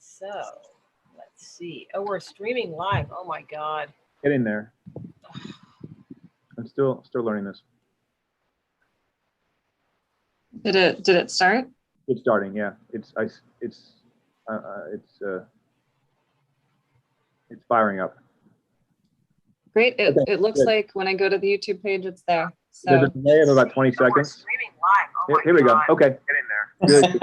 So let's see. Oh, we're streaming live. Oh my God. Get in there. I'm still learning this. Did it start? It's starting. Yeah. It's firing up. Great. It, Okay, it looks good. like when I go to the YouTube page, it's there. There's So a delay of about 20 seconds. Streaming live. Oh Here we go. Okay. Get in there. Good.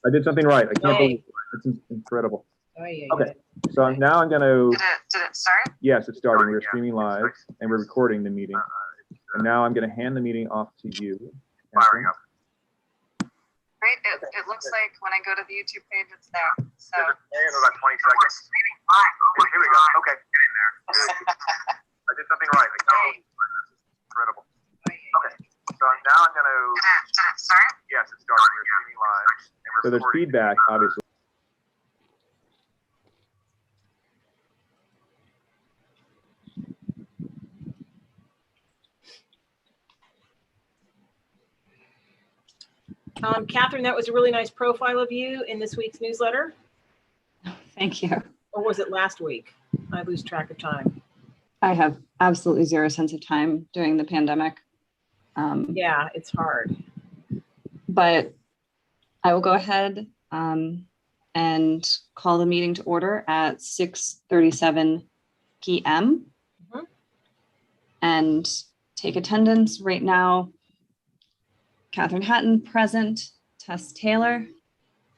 I did something right. I can't Yay. believe it. It's incredible. Oh, yeah, Okay. So now I'm going to. did it start? Yes, it's starting. We're streaming live and we're recording the meeting. And now I'm going to hand the meeting off to you. Firing up. Great. It looks like when I go to the YouTube page, it's there. So About 20 seconds. Here we go. Okay. Get in there. Good. I did something right. I can't believe it. This is incredible. Okay. So now I'm going to. did it start? Yes, it's starting. We're streaming live. And we're so there's feedback, obviously. Catherine, that was a really nice profile of you in this week's newsletter. Thank you. Or was it last week? I lose track of time. I have absolutely zero sense of time during the pandemic. Yeah, it's hard. But I will go ahead and call the meeting to order at 6:37 p.m. and take attendance right now. Catherine Hatton present. Tess Taylor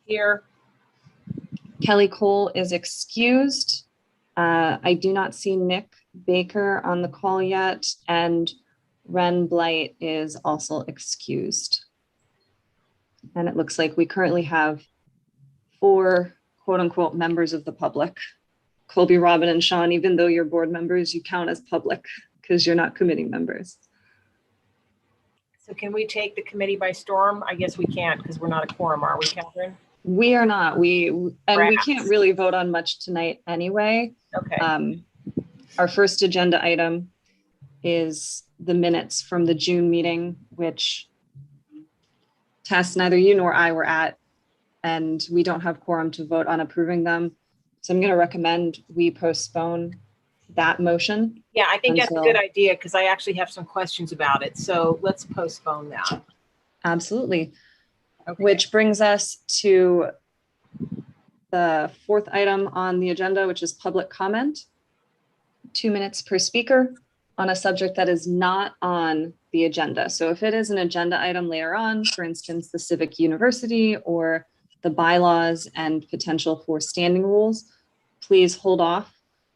Here. Kelly Cole is excused. I do not see Nick Baker on the call yet, and Ren Blight is also excused. And it looks like we currently have 4 quote unquote members of the public. Colby, Robin, and Sean, even though you're board members, you count as public because you're not committee members. So can we take the committee by storm? I guess we can't because we're not a quorum, are we, Catherine? We are not. We Perhaps. can't really vote on much tonight anyway. Okay. Our first agenda item is the minutes from the June meeting, which Tess, neither you nor I were at, and we don't have quorum to vote on approving them. So I'm going to recommend we postpone that motion. Yeah, I think that's a until- good idea because I actually have some questions about it. So let's postpone that. Absolutely. Okay. Which brings us to the 4th item on the agenda, which is public comment. 2 minutes per speaker on a subject that is not on the agenda. So if it is an agenda item later on, for instance, the Civic University or the bylaws and potential for standing rules, please hold off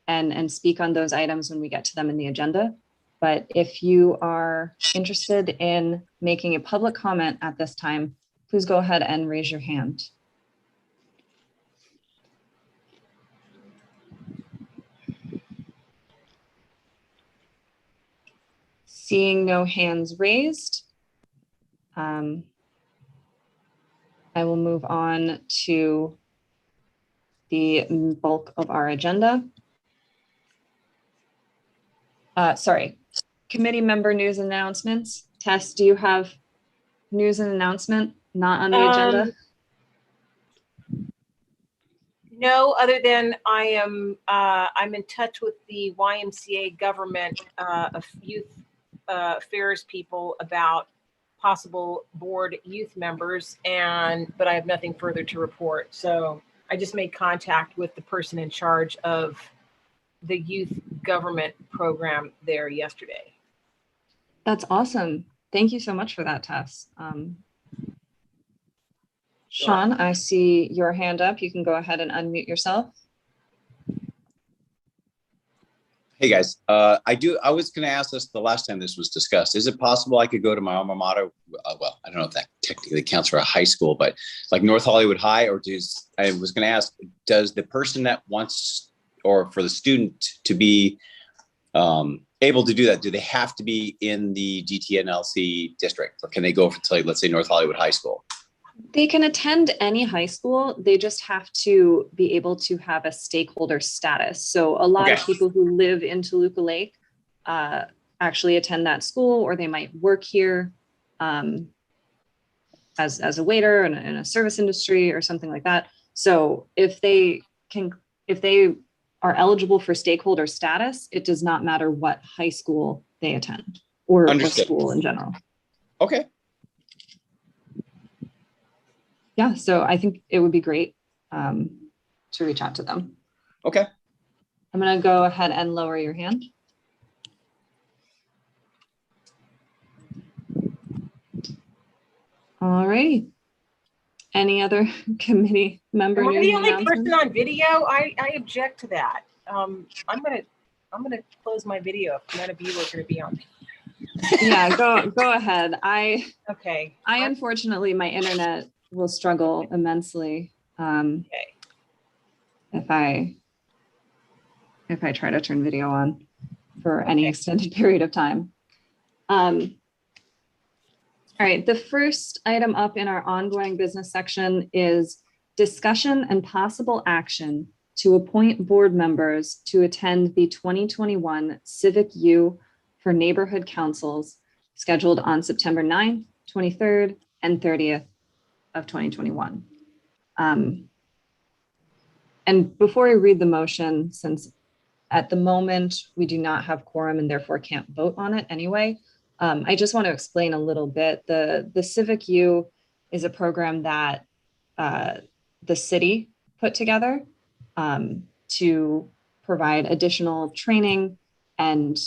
and speak on those items when we get to them in the agenda. But if you are interested in making a public comment at this time, please go ahead and raise your hand. Seeing no hands raised, I will move on to the bulk of our agenda. Sorry, committee member news announcements. Tess, do you have news and announcement not on the agenda? No, other than I'm in touch with the YMCA government of youth affairs people about possible board youth members, but I have nothing further to report. So I just made contact with the person in charge of the youth government program there yesterday. That's awesome. Thank you so much for that, Tess. Sean, I see your hand up. You can go ahead and unmute yourself. Hey guys, I was going to ask this the last time this was discussed. Is it possible I could go to my alma mater? Well, I don't know if that technically counts for a high school, but like North Hollywood High, I was going to ask, does the person that wants, or for the student to be able to do that, do they have to be in the GTLNC district, or can they go to, like, let's say North Hollywood High School? They can attend any high school. They just have to be able to have a stakeholder status. So a lot of people who live in Toluca Lake actually attend that school, or they might work here as a waiter in a service industry or something like that. So if they are eligible for stakeholder status, it does not matter what high school they attend or Understood. school in general. Okay. Yeah, so I think it would be great to reach out to them. Okay. I'm going to go ahead and lower your hand. All right. Any other committee member? Am I news the and only announcements? person on video? I object to that. I'm gonna close my video if none of you are gonna be on. Yeah, go ahead. Okay. I unfortunately, my internet will struggle immensely Okay. if I try to turn video on for any Okay. extended period of time. All right, the first item up in our ongoing business section is discussion and possible action to appoint board members to attend the 2021 Civic U for Neighborhood Councils scheduled on September 9th, 23rd, and 30th of 2021. And before I read the motion, since at the moment we do not have quorum and therefore can't vote on it anyway, I just want to explain a little bit. The Civic U is a program that the city put together to provide additional training and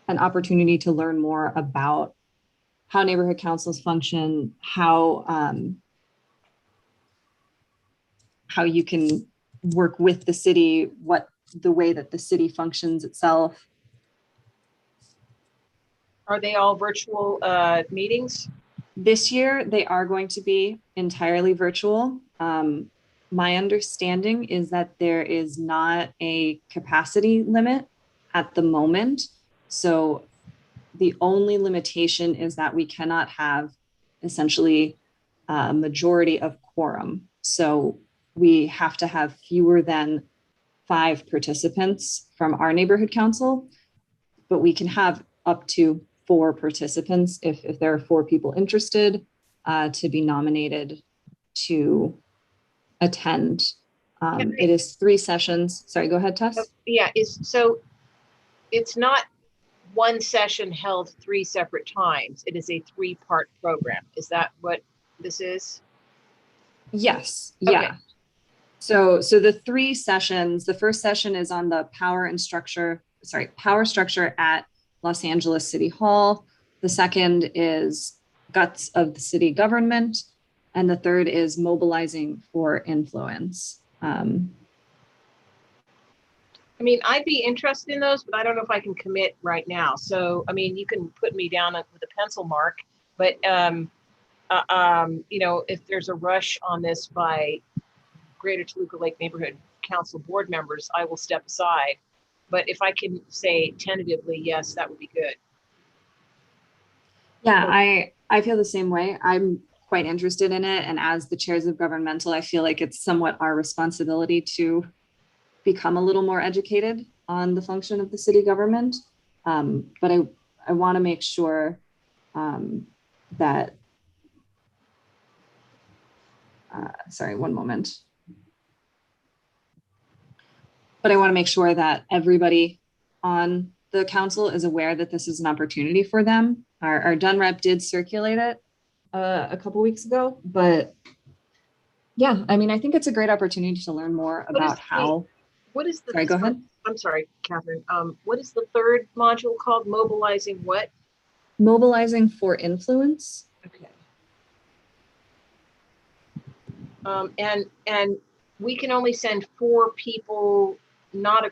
an opportunity to learn more about how neighborhood councils function, how you can work with the city, what the way that the city functions itself. Are they all virtual meetings? This year, they are going to be entirely virtual. My understanding is that there is not a capacity limit at the moment. So the only limitation is that we cannot have essentially a majority of quorum. So we have to have fewer than 5 participants from our neighborhood council, but we can have up to 4 participants if there are 4 people interested to be nominated to attend. It is 3 sessions. Sorry, go ahead, Tess. Yeah, so it's not one session held 3 separate times. It is a 3-part program. Is that what this is? Yes. Okay. Yeah. So the 3 sessions, the first session is on the power structure at Los Angeles City Hall. The second is guts of the city government. And the third is mobilizing for influence. I mean, I'd be interested in those, but I don't know if I can commit right now. So, I mean, you can put me down with a pencil mark, but, you know, if there's a rush on this by Greater Toluca Lake Neighborhood Council board members, I will step aside. But if I can say tentatively, yes, that would be good. Yeah, I feel the same way. I'm quite interested in it. And as the chairs of Governmental, I feel like it's somewhat our responsibility to become a little more educated on the function of the city government. But I want to make sure that, sorry, one moment. But I want to make sure that everybody on the council is aware that this is an opportunity for them. Our Dun rep did circulate it a couple weeks ago, but yeah, I mean, I think it's a great opportunity to learn more about how. What is the? Sorry, go ahead. I'm sorry, Catherine. What is the third module called? Mobilizing what? Mobilizing for influence. Okay. And we can only send 4 people, not a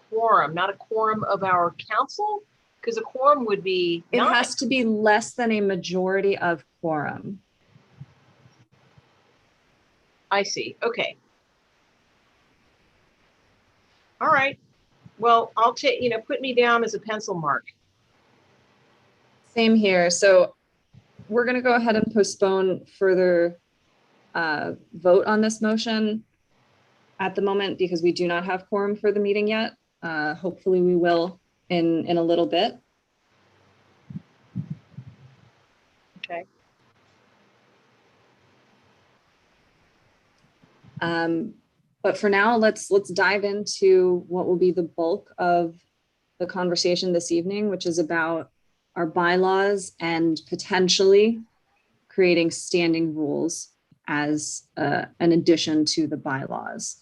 quorum of our council, because a quorum would be. It has to be less than a majority of quorum. I see. Okay. All right. Well, I'll take, put me down as a pencil mark. Same here. So we're going to go ahead and postpone further vote on this motion at the moment because we do not have quorum for the meeting yet. Hopefully we will in a little bit. Okay. But for now, let's dive into what will be the bulk of the conversation this evening, which is about our bylaws and potentially creating standing rules as an addition to the bylaws.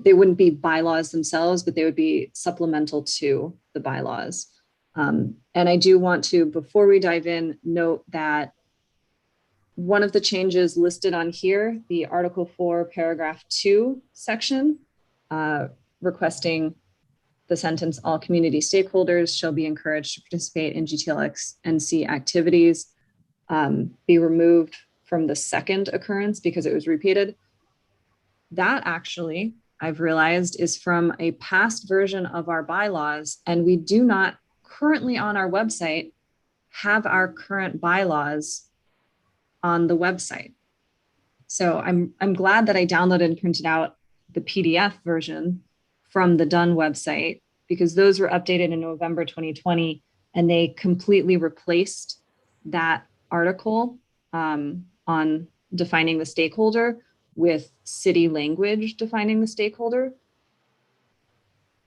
They wouldn't be bylaws themselves, but they would be supplemental to the bylaws. And I do want to, before we dive in, note that one of the changes listed on here, the Article 4, Paragraph 2 section, requesting the sentence, all community stakeholders shall be encouraged to participate in GTLNC activities, be removed from the second occurrence because it was repeated. That actually, I've realized, is from a past version of our bylaws, and we do not currently on our website have our current bylaws on the website. So I'm glad that I downloaded and printed out the PDF version from the Dunn website, because those were updated in November 2020, and they completely replaced that article on defining the stakeholder with city language defining the stakeholder,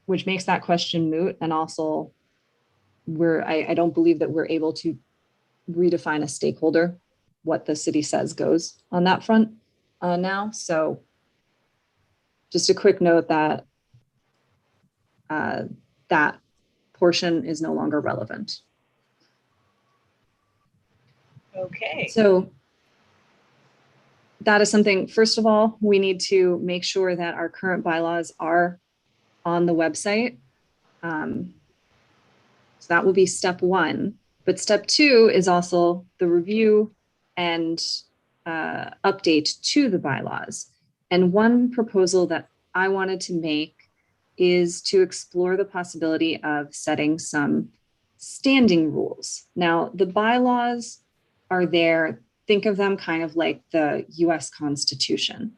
which makes that question moot. And also I don't believe that we're able to redefine a stakeholder. What the city says goes on that front now. So just a quick note that that portion is no longer relevant. Okay. So that is something, first of all, we need to make sure that our current bylaws are on the website. So that will be step one. But step two is also the review and update to the bylaws. And one proposal that I wanted to make is to explore the possibility of setting some standing rules. Now, the bylaws are there. Think of them kind of like the US Constitution.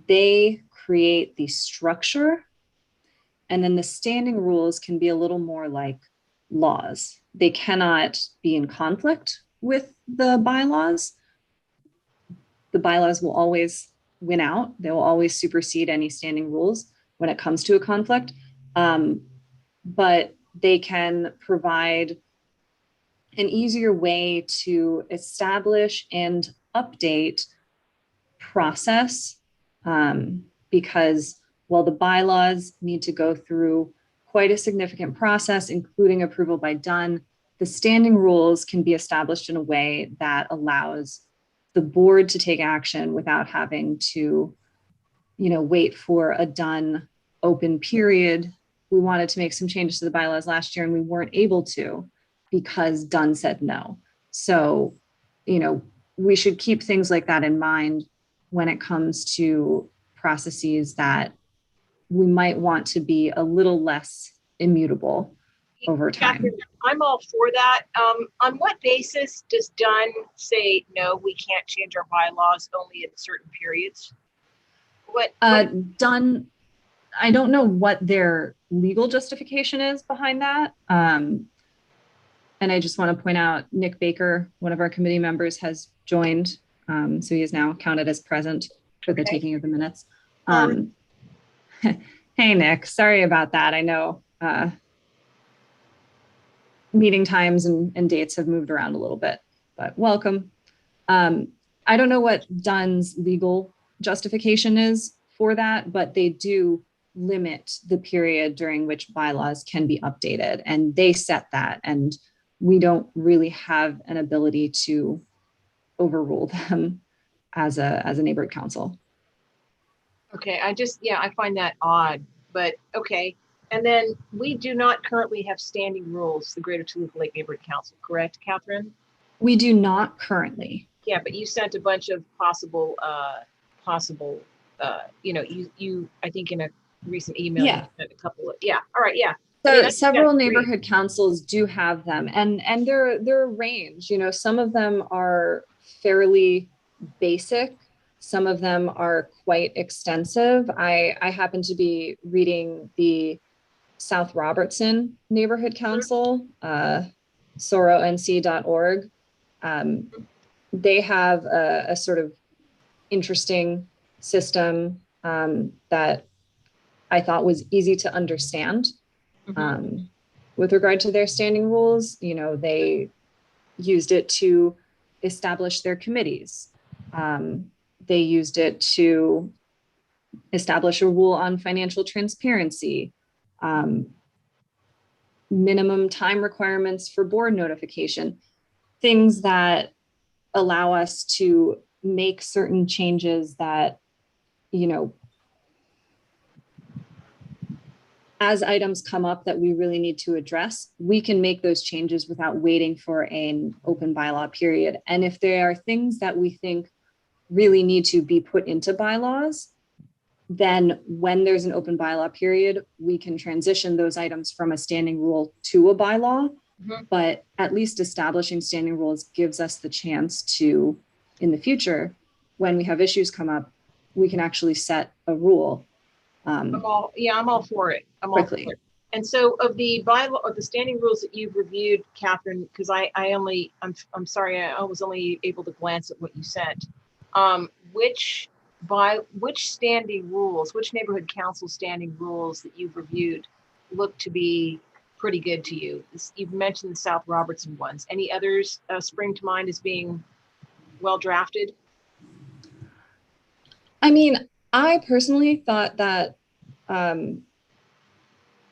They create the structure, and then the standing rules can be a little more like laws. They cannot be in conflict with the bylaws. The bylaws will always win out. They will always supersede any standing rules when it comes to a conflict. But they can provide an easier way to establish and update process, because while the bylaws need to go through quite a significant process, including approval by Dunn, the standing rules can be established in a way that allows the board to take action without having to, wait for a Dunn open period. We wanted to make some changes to the bylaws last year and we weren't able to because Dunn said no. So, we should keep things like that in mind when it comes to processes that we might want to be a little less immutable over time. Catherine, I'm all for that. On what basis does Dunn say, no, we can't change our bylaws only at certain periods? Dunn, I don't know what their legal justification is behind that. And I just want to point out, Nick Baker, one of our committee members, has joined. So he is now counted as present for the taking of the minutes. Hey, Nick, sorry about that. I know meeting times and dates have moved around a little bit, but welcome. I don't know what Dunn's legal justification is for that, but they do limit the period during which bylaws can be updated, and they set that, and we don't really have an ability to overrule them as a neighborhood council. Okay, I find that odd, but okay. And then we do not currently have standing rules, the Greater Toluca Lake Neighborhood Council, correct, Catherine? We do not currently. Yeah, but you sent a bunch of possible, I think in a recent email, Yeah. you sent a couple of, all right, yeah. So several neighborhood councils do have them, and they're a range. Some of them are fairly basic. Some of them are quite extensive. I happen to be reading the South Robertson Neighborhood Council, soronc.org. They have a sort of interesting system that I thought was easy to understand. Mhm. With regard to their standing rules, they used it to establish their committees. They used it to establish a rule on financial transparency, minimum time requirements for board notification, things that allow us to make certain changes that, as items come up that we really need to address, we can make those changes without waiting for an open bylaw period. And if there are things that we think really need to be put into bylaws, then when there's an open bylaw period, we can transition those items from a standing rule to a bylaw. Mhm. But at least establishing standing rules gives us the chance to, in the future, when we have issues come up, we can actually set a rule. I'm all for it. I'm all Quickly. for it. And so of the bylaw, of the standing rules that you've reviewed, Catherine, because I'm sorry, I was only able to glance at what you sent. Which standing rules, which neighborhood council standing rules that you've reviewed look to be pretty good to you? You've mentioned the South Robertson ones. Any others spring to mind as being well drafted? I mean, I personally thought that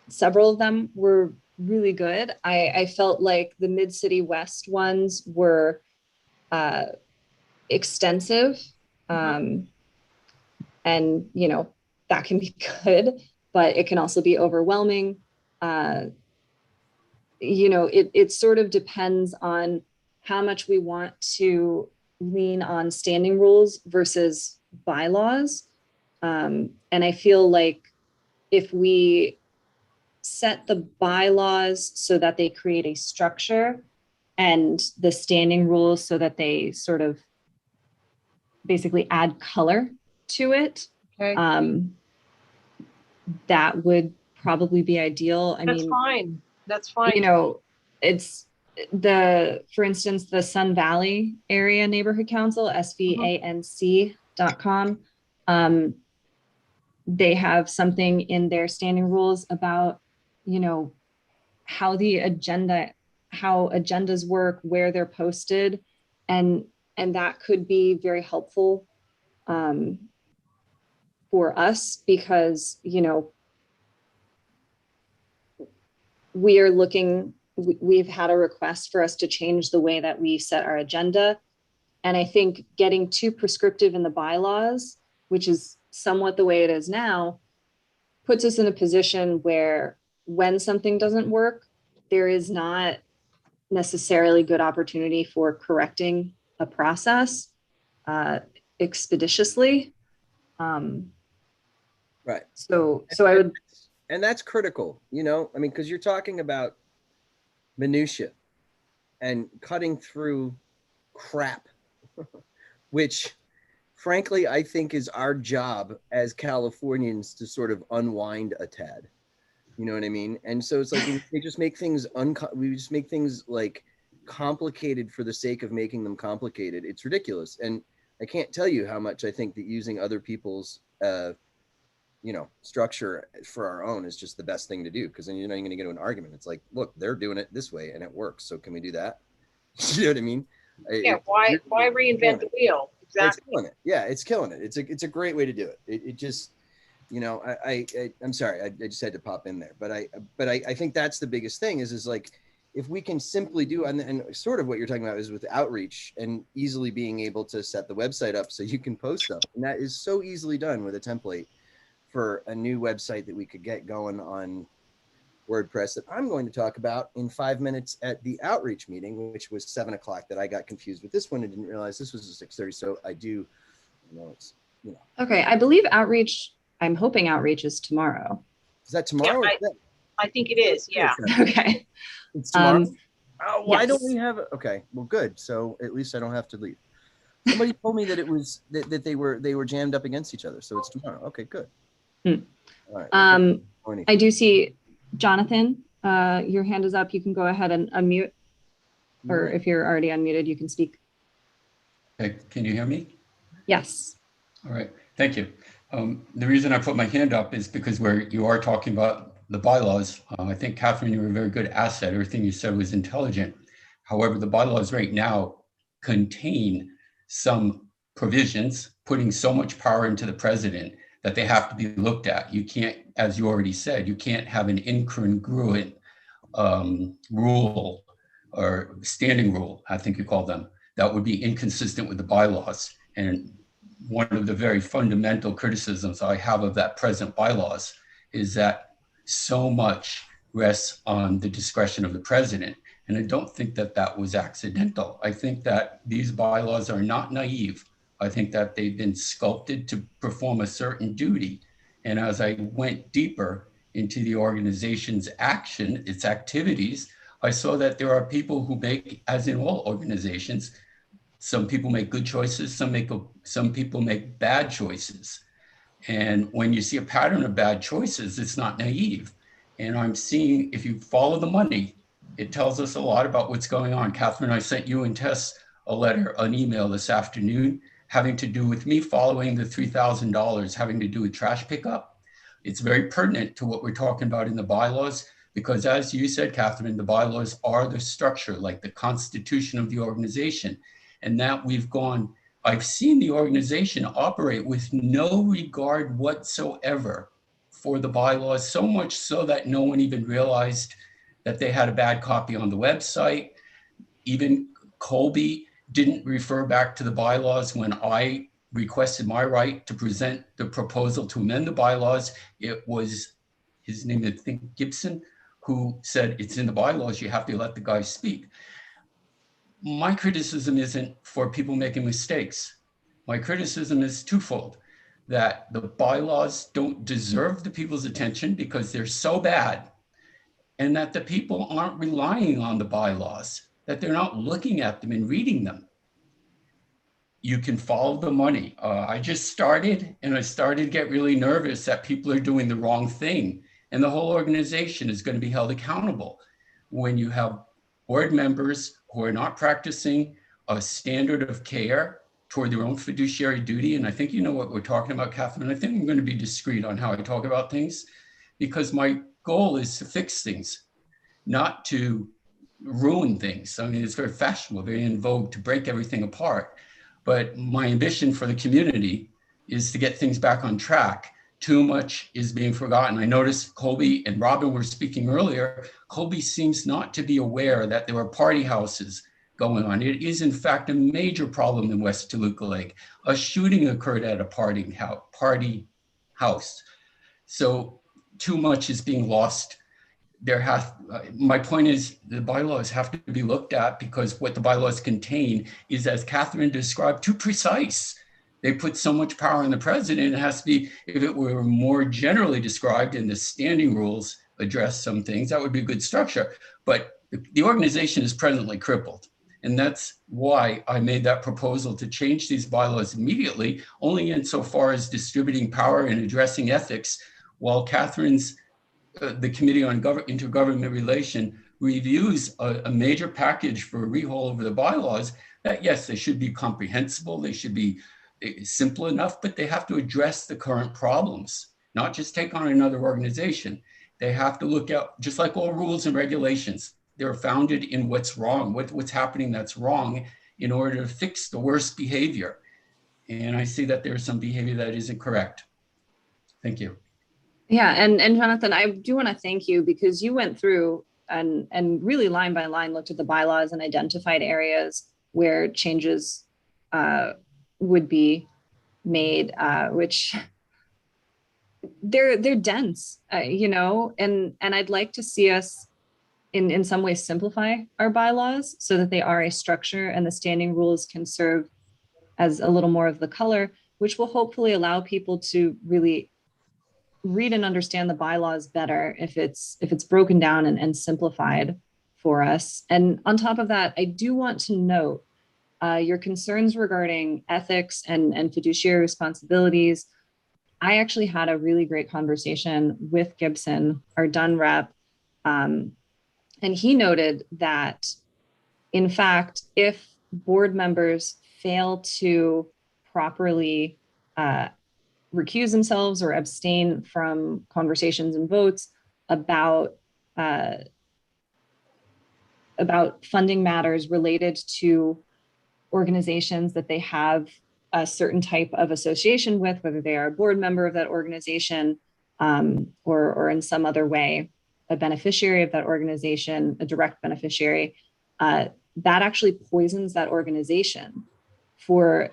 several of them were really good. I felt like the Mid-City West ones were extensive. And, that can be good, but it can also be overwhelming. It sort of depends on how much we want to lean on standing rules versus bylaws. And I feel like if we set the bylaws so that they create a structure and the standing rules so that they sort of basically add color to it, Okay. that would probably be ideal. That's fine. That's fine. It's for instance, the Sun Valley Area Neighborhood Council, SVANC.com. They have something in their standing rules about, how agendas work, where they're posted, and that could be very helpful for us because, we've had a request for us to change the way that we set our agenda. And I think getting too prescriptive in the bylaws, which is somewhat the way it is now, puts us in a position where when something doesn't work, there is not necessarily good opportunity for correcting a process expeditiously. Right. So I would. And that's critical, because you're talking about minutia and cutting through crap, which frankly, I think is our job as Californians to sort of unwind a tad. You know what I mean? And so it's like we just make things like complicated for the sake of making them complicated. It's ridiculous. And I can't tell you how much I think that using other people's structure for our own is just the best thing to do, because then you're not going to get into an argument. It's like, look, they're doing it this way and it works, so can we do that? You know what I mean? Yeah. Why reinvent the wheel? Exactly. It's killing it. Yeah, it's killing it. It's a great way to do it. It just, I'm sorry, I just had to pop in there, but I think that's the biggest thing is like, if we can simply do, and sort of what you're talking about is with outreach and easily being able to set the website up so you can post stuff, and that is so easily done with a template for a new website that we could get going on WordPress that I'm going to talk about in 5 minutes at the outreach meeting, which was 7 o'clock, that I got confused with this one and didn't realize this was a 6:30. So I do, Okay. I believe I'm hoping outreach is tomorrow. Is that tomorrow? Yeah, I think it is. Yeah. Okay. It's tomorrow. Why yes. don't we have it? Okay. Well, good. So at least I don't have to leave. Somebody told me that it was that they were jammed up against each other. So it's tomorrow. Okay, good. All right. I do see Jonathan, your hand is up. You can go ahead and unmute, or if you're already unmuted, you can speak. Okay, can you hear me? Yes. All right, thank you. The reason I put my hand up is because where you are talking about the bylaws, I think, Catherine, you were a very good asset. Everything you said was intelligent. However, the bylaws right now contain some provisions putting so much power into the president that they have to be looked at. You can't, as you already said, you can't have an incongruent rule or standing rule, I think you call them, that would be inconsistent with the bylaws. And one of the very fundamental criticisms I have of that present bylaws is that so much rests on the discretion of the president. And I don't think that that was accidental. I think that these bylaws are not naive. I think that they've been sculpted to perform a certain duty. And as I went deeper into the organization's action, its activities, I saw that there are people who make, as in all organizations, some people make good choices, some people make bad choices. And when you see a pattern of bad choices, it's not naive. And I'm seeing, if you follow the money, it tells us a lot about what's going on. Catherine, I sent you and Tess an email this afternoon having to do with me following the $3,000 having to do with trash pickup. It's very pertinent to what we're talking about in the bylaws, because as you said, Catherine, the bylaws are the structure, like the constitution of the organization. And that I've seen the organization operate with no regard whatsoever for the bylaws, so much so that no one even realized that they had a bad copy on the website. Even Colby didn't refer back to the bylaws when I requested my right to present the proposal to amend the bylaws. It was his name, I think Gibson, who said it's in the bylaws, you have to let the guy speak. My criticism isn't for people making mistakes. My criticism is twofold, that the bylaws don't deserve the people's attention because they're so bad, and that the people aren't relying on the bylaws, that they're not looking at them and reading them. You can follow the money. I just started, and I started to get really nervous that people are doing the wrong thing, and the whole organization is going to be held accountable. When you have board members who are not practicing a standard of care toward their own fiduciary duty, and I think you know what we're talking about, Catherine. I think I'm going to be discreet on how I talk about things, because my goal is to fix things, not to ruin things. I mean, it's very fashionable, very in vogue to break everything apart. But my ambition for the community is to get things back on track. Too much is being forgotten. I noticed Colby and Robin were speaking earlier. Colby seems not to be aware that there are party houses going on. It is in fact a major problem in West Toluca Lake. A shooting occurred at a party house. So too much is being lost. My point is the bylaws have to be looked at, because what the bylaws contain is, as Catherine described, too precise. They put so much power in the president. It has to be, if it were more generally described and the standing rules address some things, that would be a good structure. But the organization is presently crippled. And that's why I made that proposal to change these bylaws immediately, only insofar as distributing power and addressing ethics, while Catherine's the Committee on Intergovernment Relation reviews a major package for a rehaul over the bylaws, that yes, they should be comprehensible, they should be simple enough, but they have to address the current problems, not just take on another organization. They have to look at, just like all rules and regulations, they're founded in what's wrong, what's happening that's wrong, in order to fix the worst behavior. And I see that there's some behavior that isn't correct. Thank you. Yeah, and Jonathan, I do want to thank you, because you went through and really line by line looked at the bylaws and identified areas where changes would be made, which they're dense, and I'd like to see us in some ways simplify our bylaws so that they are a structure and the standing rules can serve as a little more of the color, which will hopefully allow people to really read and understand the bylaws better if it's broken down and simplified for us. And on top of that, I do want to note your concerns regarding ethics and fiduciary responsibilities. I actually had a really great conversation with Gibson, our Dunn rep, and he noted that, in fact, if board members fail to properly recuse themselves or abstain from conversations and votes about funding matters related to organizations that they have a certain type of association with, whether they are a board member of that organization or in some other way a beneficiary of that organization, a direct beneficiary, that actually poisons that organization for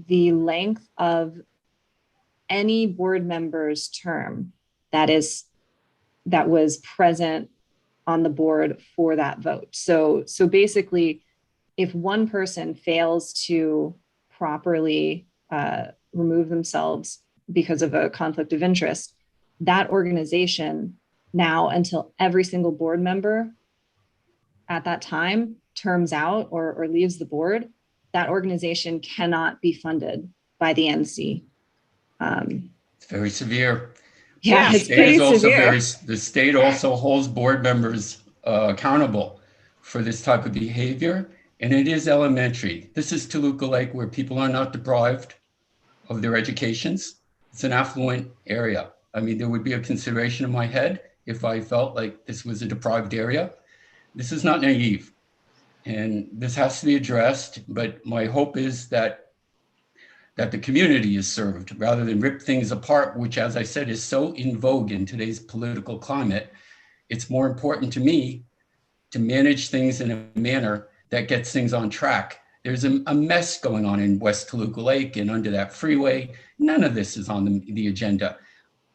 the length of any board member's term that was present on the board for that vote. So basically, if one person fails to properly remove themselves because of a conflict of interest, that organization now, until every single board member at that time terms out or leaves the board, that organization cannot be funded by the NC. It's very severe. Yeah, The it's pretty severe. The state also holds board members accountable for this type of behavior, and it is elementary. This is Toluca Lake, where people are not deprived of their educations. It's an affluent area. I mean, there would be a consideration in my head if I felt like this was a deprived area. This is not naive, and this has to be addressed. But my hope is that the community is served rather than rip things apart, which, as I said, is so in vogue in today's political climate. It's more important to me to manage things in a manner that gets things on track. There's a mess going on in West Toluca Lake and under that freeway. None of this is on the agenda.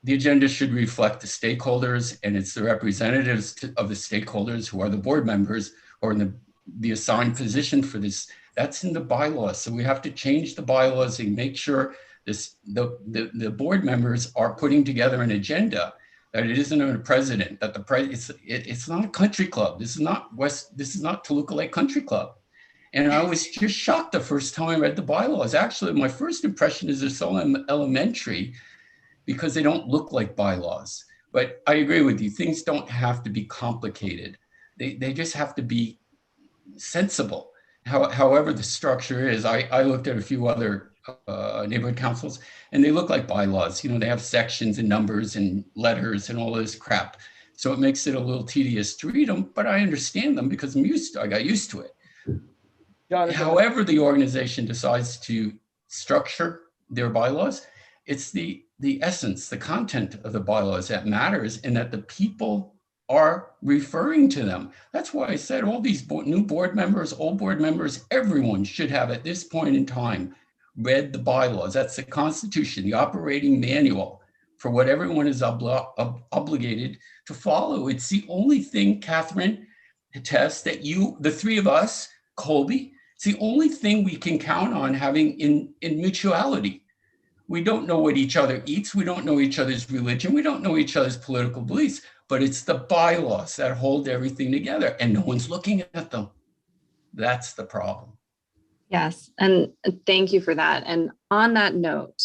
The agenda should reflect the stakeholders, and it's the representatives of the stakeholders who are the board members or in the assigned position for this. That's in the bylaws. So we have to change the bylaws and make sure the board members are putting together an agenda, that it isn't a president, that it's not a country club. This is not Toluca Lake Country Club. And I was just shocked the first time I read the bylaws. Actually, my first impression is they're so elementary because they don't look like bylaws. But I agree with you, things don't have to be complicated. They just have to be sensible. However the structure is, I looked at a few other neighborhood councils, and they look like bylaws. You know, they have sections and numbers and letters and all this crap. So it makes it a little tedious to read them, but I understand them because I got used to it. Jonathan, However the organization decides to structure their bylaws, it's the essence, the content of the bylaws that matters, and that the people are referring to them. That's why I said all these new board members, old board members, everyone should have at this point in time read the bylaws. That's the Constitution, the operating manual for what everyone is obligated to follow. It's the only thing, Catherine, Tess, that the three of us, Colby, it's the only thing we can count on having in mutuality. We don't know what each other eats. We don't know each other's religion. We don't know each other's political beliefs, but it's the bylaws that hold everything together, and no one's looking at them. That's the problem. Yes, and thank you for that. And on that note,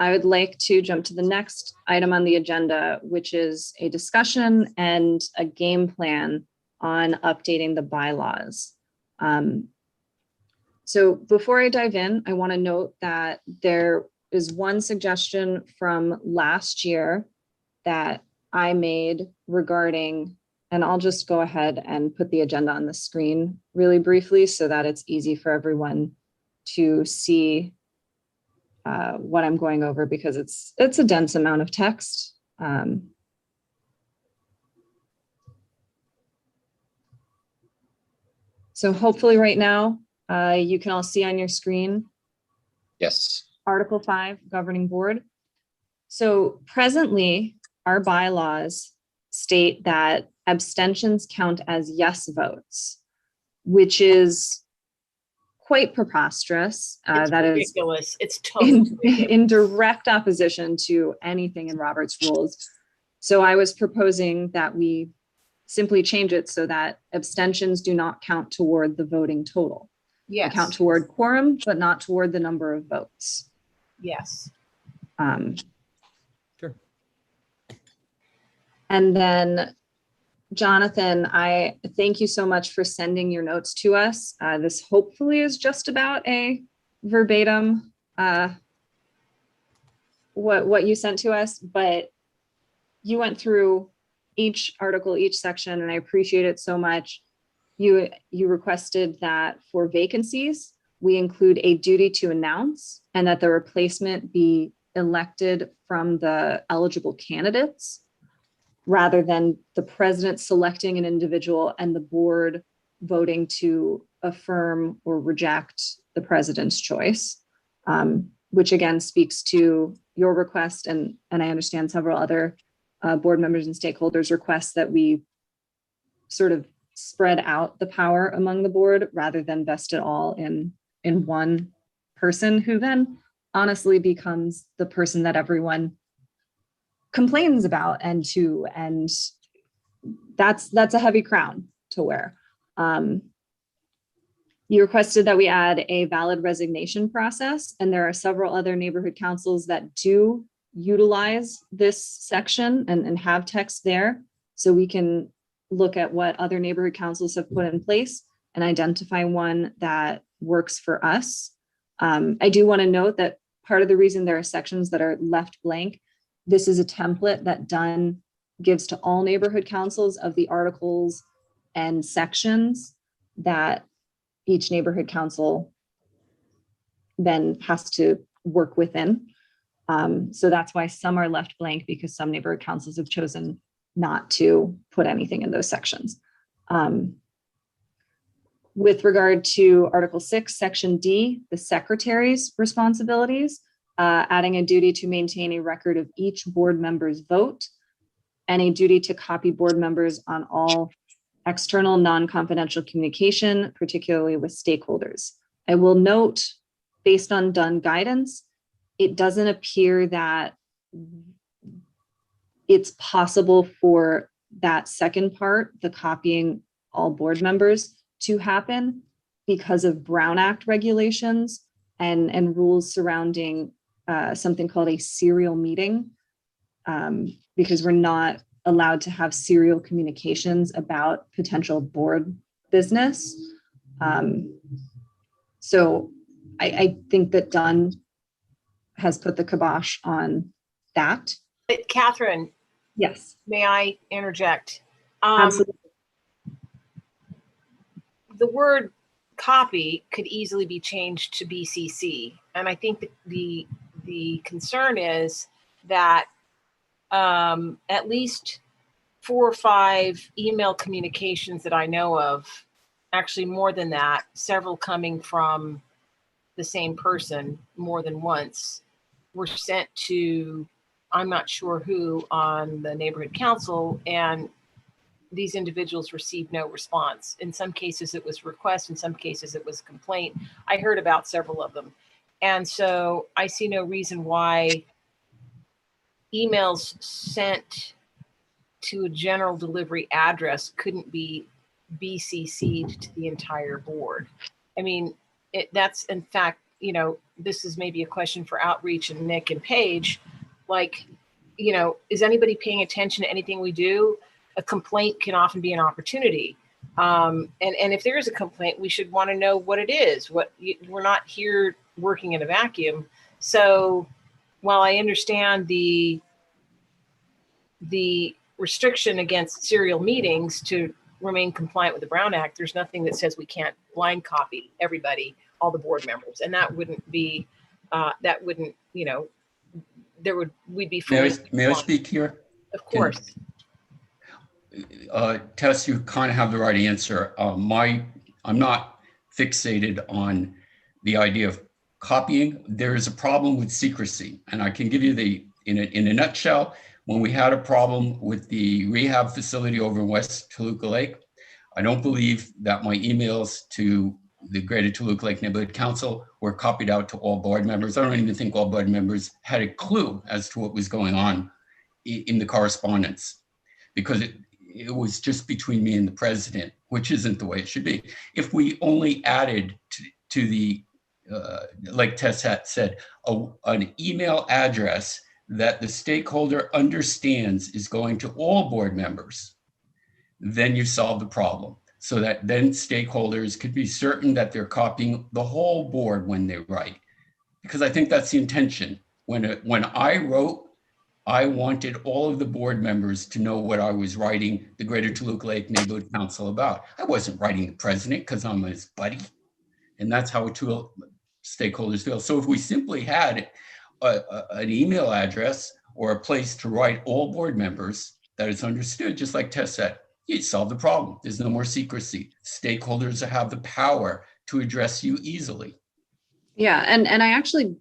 I would like to jump to the next item on the agenda, which is a discussion and a game plan on updating the bylaws. So before I dive in, I want to note that there is one suggestion from last year that I made regarding, and I'll just go ahead and put the agenda on the screen really briefly so that it's easy for everyone to see what I'm going over, because it's a dense amount of text. So hopefully right now, you can all see on your screen. Yes. Article 5, Governing Board. So presently, our bylaws state that abstentions count as yes votes, which is quite preposterous. It's that ridiculous. It's is totally in direct opposition to anything in Robert's rules. So I was proposing that we simply change it so that abstentions do not count toward the voting total. yes. They count toward quorum, but not toward the number of votes. Yes. Sure. And then, Jonathan, I thank you so much for sending your notes to us. This hopefully is just about a verbatim what you sent to us, but you went through each article, each section, and I appreciate it so much. You requested that for vacancies, we include a duty to announce and that the replacement be elected from the eligible candidates rather than the president selecting an individual and the board voting to affirm or reject the president's choice, which again speaks to your request. And I understand several other board members and stakeholders request that we sort of spread out the power among the board rather than vest it all in one person who then honestly becomes the person that everyone complains about and that's a heavy crown to wear. You requested that we add a valid resignation process, and there are several other neighborhood councils that do utilize this section and have text there. So we can look at what other neighborhood councils have put in place and identify one that works for us. I do want to note that part of the reason there are sections that are left blank, this is a template that Dunn gives to all neighborhood councils of the articles and sections that each neighborhood council then has to work within. So that's why some are left blank, because some neighborhood councils have chosen not to put anything in those sections. With regard to Article 6, Section D, the secretary's responsibilities, adding a duty to maintain a record of each board member's vote and a duty to copy board members on all external non-confidential communication, particularly with stakeholders. I will note, based on Dunn guidance, it doesn't appear that it's possible for that second part, the copying all board members, to happen because of Brown Act regulations and rules surrounding something called a serial meeting, because we're not allowed to have serial communications about potential board business. So I think that Dunn has put the kibosh on that. Catherine, Yes. may I interject? Absolutely. The word copy could easily be changed to BCC. And I think that the concern is that at least 4 or 5 email communications that I know of, actually more than that, several coming from the same person more than once, were sent to, I'm not sure who on the neighborhood council, and these individuals received no response. In some cases it was request, in some cases it was complaint. I heard about several of them. And so I see no reason why emails sent to a general delivery address couldn't be BCC'd to the entire board. I mean, that's in fact, this is maybe a question for outreach and Nick and Paige. Like, is anybody paying attention to anything we do? A complaint can often be an opportunity. And if there is a complaint, we should want to know what it is. We're not here working in a vacuum. So while I understand the restriction against serial meetings to remain compliant with the Brown Act, there's nothing that says we can't blind copy everybody, all the board members. And that wouldn't be, we'd be fully. May I speak here? Of course. Tess, you kind of have the right answer. I'm not fixated on the idea of copying. There is a problem with secrecy, and I can give you in a nutshell. When we had a problem with the rehab facility over in West Toluca Lake, I don't believe that my emails to the Greater Toluca Lake Neighborhood Council were copied out to all board members. I don't even think all board members had a clue as to what was going on in the correspondence, because it was just between me and the president, which isn't the way it should be. If we only added to the, like Tess had said, an email address that the stakeholder understands is going to all board members, then you solve the problem. So that then stakeholders could be certain that they're copying the whole board when they write. Because I think that's the intention. When I wrote, I wanted all of the board members to know what I was writing the Greater Toluca Lake Neighborhood Council about. I wasn't writing the president because I'm his buddy. And that's how two stakeholders feel. So if we simply had an email address or a place to write all board members that is understood, just like Tess said, you'd solve the problem. There's no more secrecy. Stakeholders have the power to address you easily. Yeah, and I actually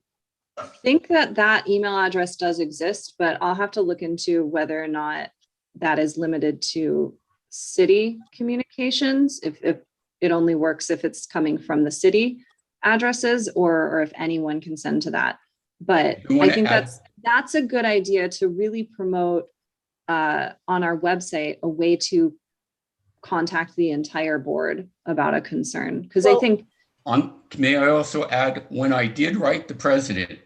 think that email address does exist, but I'll have to look into whether or not that is limited to city communications, if it only works if it's coming from the city addresses, or if anyone can send to that. But I think that's a good idea to really promote on our website a way to contact the entire board about a concern, because I think may I also add, when I did write the president,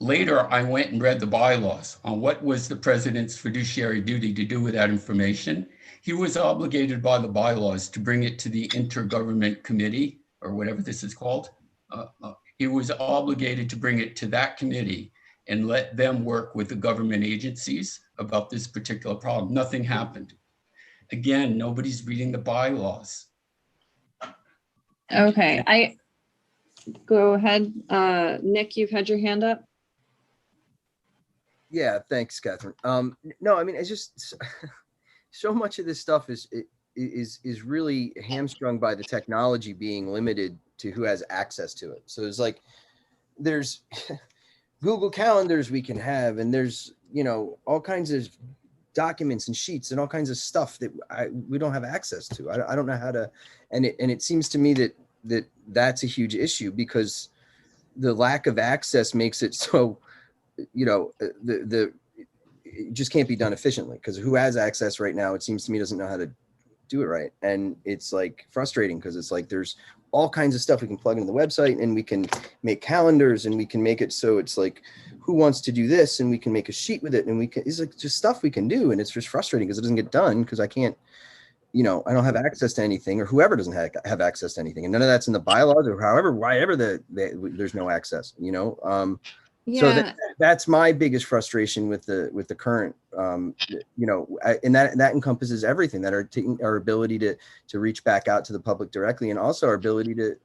later I went and read the bylaws on what was the president's fiduciary duty to do with that information. He was obligated by the bylaws to bring it to the intergovernment committee, or whatever this is called. He was obligated to bring it to that committee and let them work with the government agencies about this particular problem. Nothing happened. Again, nobody's reading the bylaws. okay. I go ahead. Nick, you've had your hand up. Yeah, thanks, Catherine. No, I mean, it's just so much of this stuff is really hamstrung by the technology being limited to who has access to it. So there's Google calendars we can have, and there's, all kinds of documents and sheets and all kinds of stuff that we don't have access to. I don't know how to, and it seems to me that's a huge issue, because the lack of access makes it so, it just can't be done efficiently, because who has access right now, it seems to me, doesn't know how to do it right. And it's frustrating, because it's there's all kinds of stuff we can plug into the website, and we can make calendars, and we can make it so it's who wants to do this, and we can make a sheet with it, and it's just stuff we can do. And it's just frustrating because it doesn't get done, because I can't, I don't have access to anything, or whoever doesn't have access to anything, and none of that's in the bylaws, or wherever there's no access, Yeah. So that's my biggest frustration with the current, and that encompasses everything, that our ability to reach back out to the public directly, and also our ability to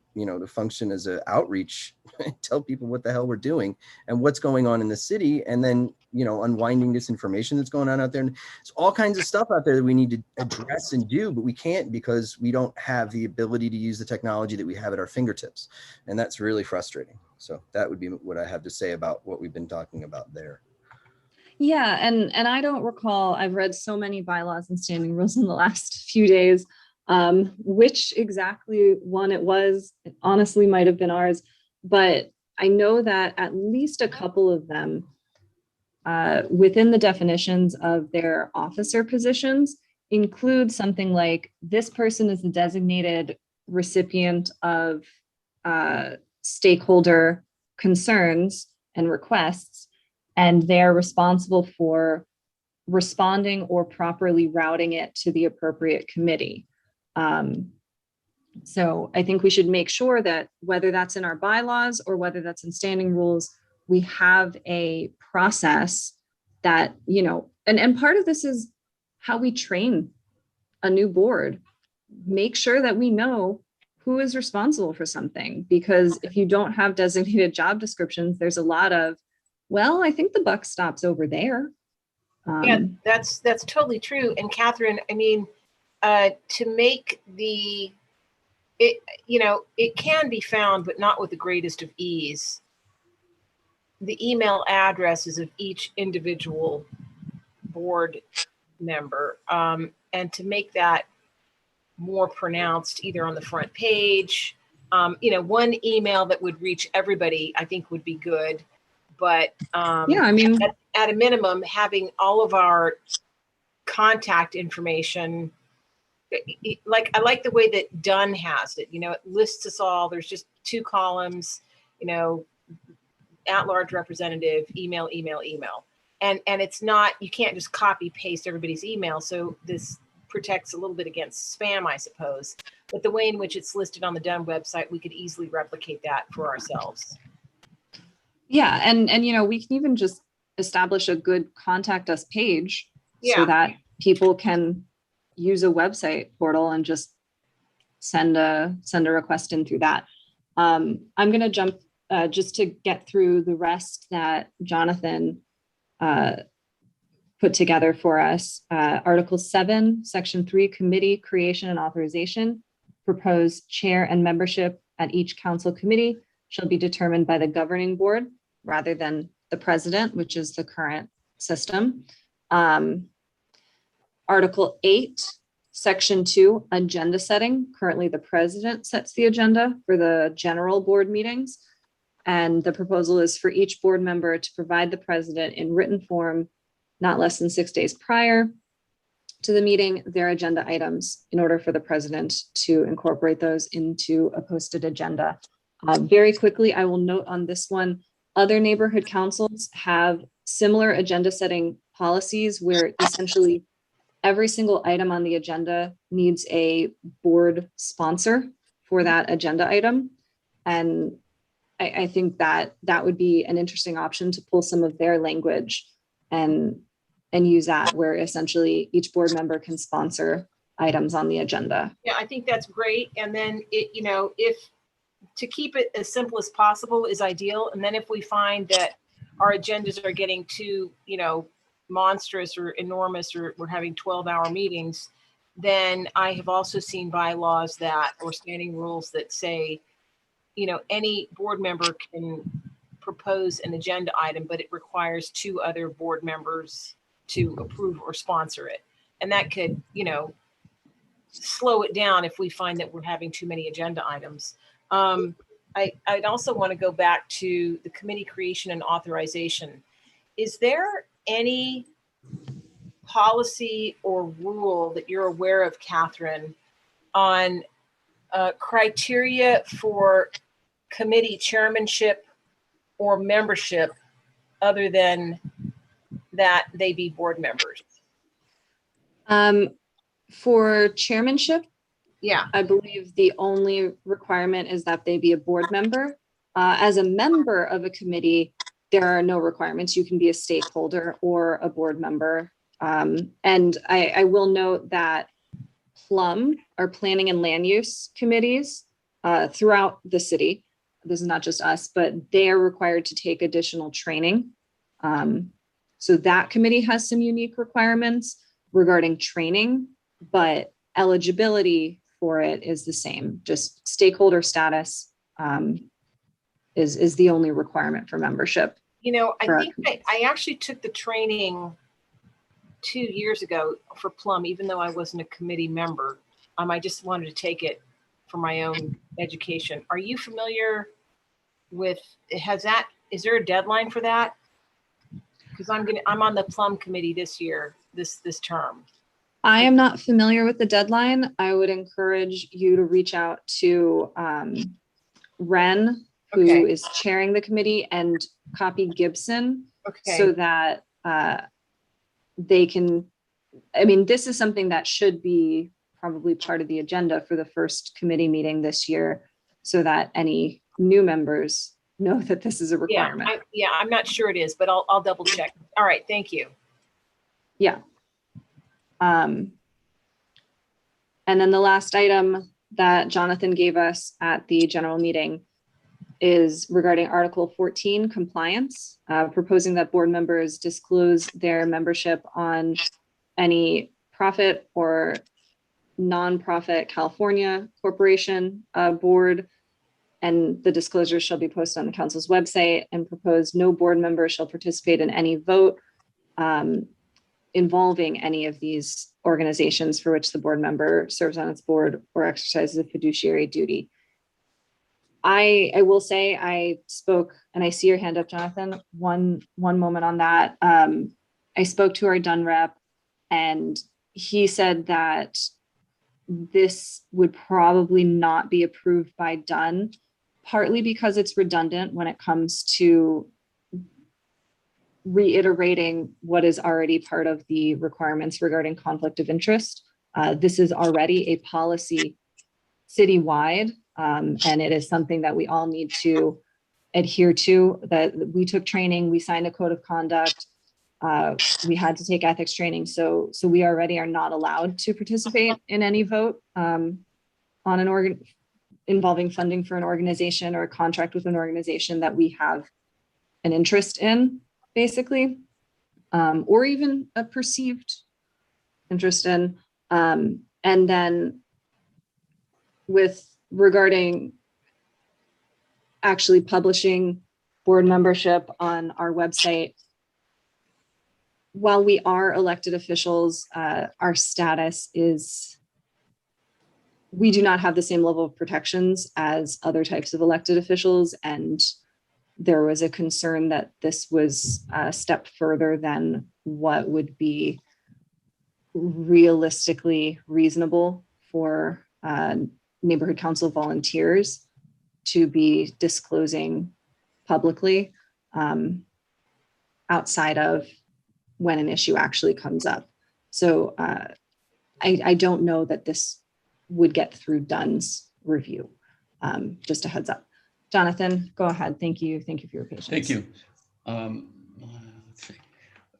function as an outreach, tell people what the hell we're doing and what's going on in the city, and then unwinding this information that's going on out there. And there's all kinds of stuff out there that we need to address and do, but we can't, because we don't have the ability to use the technology that we have at our fingertips, and that's really frustrating. So that would be what I have to say about what we've been talking about there. Yeah, and I don't recall, I've read so many bylaws and standing rules in the last few days, which exactly one it was. It honestly might have been ours, but I know that at least a couple of them within the definitions of their officer positions include something like, this person is the designated recipient of stakeholder concerns and requests, and they're responsible for responding or properly routing it to the appropriate committee. So I think we should make sure that whether that's in our bylaws or whether that's in standing rules, we have a process that, and part of this is how we train a new board. Make sure that we know who is responsible for something, because if you don't have designated job descriptions, there's a lot of, well, I think the buck stops over there. Yeah, that's totally true. And Catherine, I mean, to make it can be found, but not with the greatest of ease, the email addresses of each individual board member, and to make that more pronounced, either on the front page, one email that would reach everybody, I think would be good. But yeah, I mean, at a minimum, having all of our contact information, I like the way that Dunn has it. It lists us all. There's just 2 columns. At-large representative, email, and it's not. You can't just copy paste everybody's email. So this protects a little bit against spam, I suppose. But the way in which it's listed on the Dunn website, we could easily replicate that for ourselves. Yeah, and you know, we can even just establish a good contact us page so Yeah. that people can use a website portal and just send a request in through that. I'm going to jump just to get through the rest that Jonathan put together for us. Article 7, Section 3, Committee Creation and Authorization. Proposed chair and membership at each council committee shall be determined by the governing board rather than the president, which is the current system. Article 8, Section 2, agenda setting. Currently, the president sets the agenda for the general board meetings. And the proposal is for each board member to provide the president in written form, not less than 6 days prior to the meeting, their agenda items in order for the president to incorporate those into a posted agenda. Very quickly, I will note on this one, other neighborhood councils have similar agenda setting policies where essentially every single item on the agenda needs a board sponsor for that agenda item. And I think that that would be an interesting option to pull some of their language and use that, where essentially each board member can sponsor items on the agenda. Yeah, I think that's great. And then if to keep it as simple as possible is ideal. And then if we find that our agendas are getting too, monstrous or enormous, or we're having 12-hour meetings, then I have also seen bylaws or standing rules that say, any board member can propose an agenda item, but it requires 2 other board members to approve or sponsor it. And that could, slow it down if we find that we're having too many agenda items. I'd also want to go back to the committee creation and authorization. Is there any policy or rule that you're aware of, Catherine, on criteria for committee chairmanship or membership other than that they be board members? For chairmanship, Yeah. I believe the only requirement is that they be a board member. As a member of a committee, there are no requirements. You can be a stakeholder or a board member. And I will note that PLUM, our planning and land use committees throughout the city, this is not just us, but they are required to take additional training. So that committee has some unique requirements regarding training, but eligibility for it is the same. Just stakeholder status is the only requirement for membership. I think I actually took the training 2 years ago for Plum, even though I wasn't a committee member. I just wanted to take it for my own education. Are you familiar with, is there a deadline for that? Because I'm on the Plum committee this year, this term. I am not familiar with the deadline. I would encourage you to reach out to Ren, who is chairing the committee, and copy Gibson, so that they can, this is something that should be probably part of the agenda for the first committee meeting this year, so that any new members know that this is a requirement. I'm not sure it is, but I'll double check. All right, thank you. Yeah. And then the last item that Jonathan gave us at the general meeting is regarding Article 14, compliance, proposing that board members disclose their membership on any profit or nonprofit California corporation board, and the disclosure shall be posted on the council's website, and propose no board member shall participate in any vote involving any of these organizations for which the board member serves on its board or exercises a fiduciary duty. I will say I spoke, and I see your hand up, Jonathan, one moment on that. I spoke to our Dunn rep, and he said that this would probably not be approved by Dunn, partly because it's redundant when it comes to reiterating what is already part of the requirements regarding conflict of interest. This is already a policy citywide, and it is something that we all need to adhere to. That we took training, we signed a code of conduct, we had to take ethics training. So we already are not allowed to participate in any vote on an organ involving funding for an organization or a contract with an organization that we have an interest in, basically, or even a perceived interest in. And then regarding actually publishing board membership on our website, while we are elected officials, our status is, we do not have the same level of protections as other types of elected officials. And there was a concern that this was a step further than what would be realistically reasonable for neighborhood council volunteers to be disclosing publicly outside of when an issue actually comes up. So I don't know that this would get through Dunn's review. Just a heads up. Jonathan, go ahead. Thank you. Thank you for your patience. Thank you. Let's see.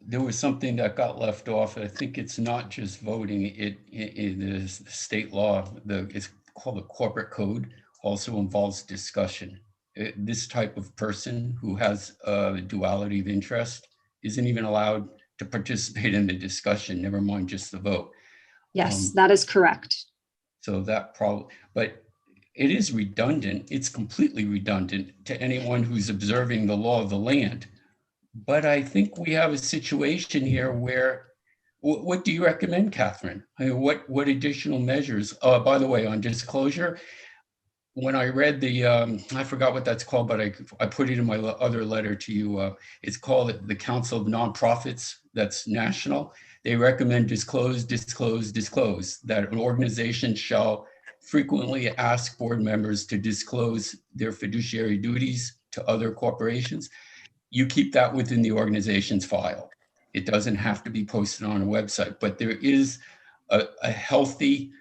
There was something that got left off. I think it's not just voting. It is the state law. It's called the corporate code. Also involves discussion. This type of person who has a duality of interest isn't even allowed to participate in the discussion, never mind just the vote. Yes, that is correct. So that problem, but it is redundant. It's completely redundant to anyone who's observing the law of the land. But I think we have a situation here where, what do you recommend, Catherine? I mean, what additional measures? By the way, on disclosure, when I read the, I forgot what that's called, but I put it in my other letter to you. It's called the Council of Nonprofits. That's national. They recommend disclose, that an organization shall frequently ask board members to disclose their fiduciary duties to other corporations. You keep that within the organization's file. It doesn't have to be posted on a website, but there is a healthy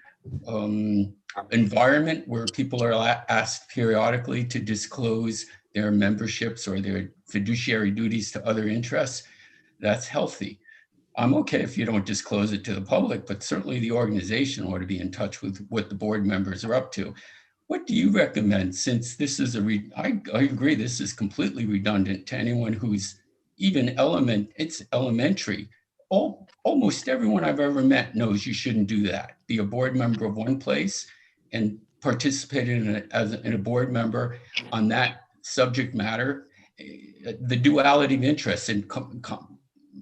environment where people are asked periodically to disclose their memberships or their fiduciary duties to other interests. That's healthy. I'm okay if you don't disclose it to the public, but certainly the organization ought to be in touch with what the board members are up to. What do you recommend, since this is I agree, this is completely redundant to anyone who's even it's elementary. Almost everyone I've ever met knows you shouldn't do that. Be a board member of one place and participate in a board member on that subject matter. The duality of interest, and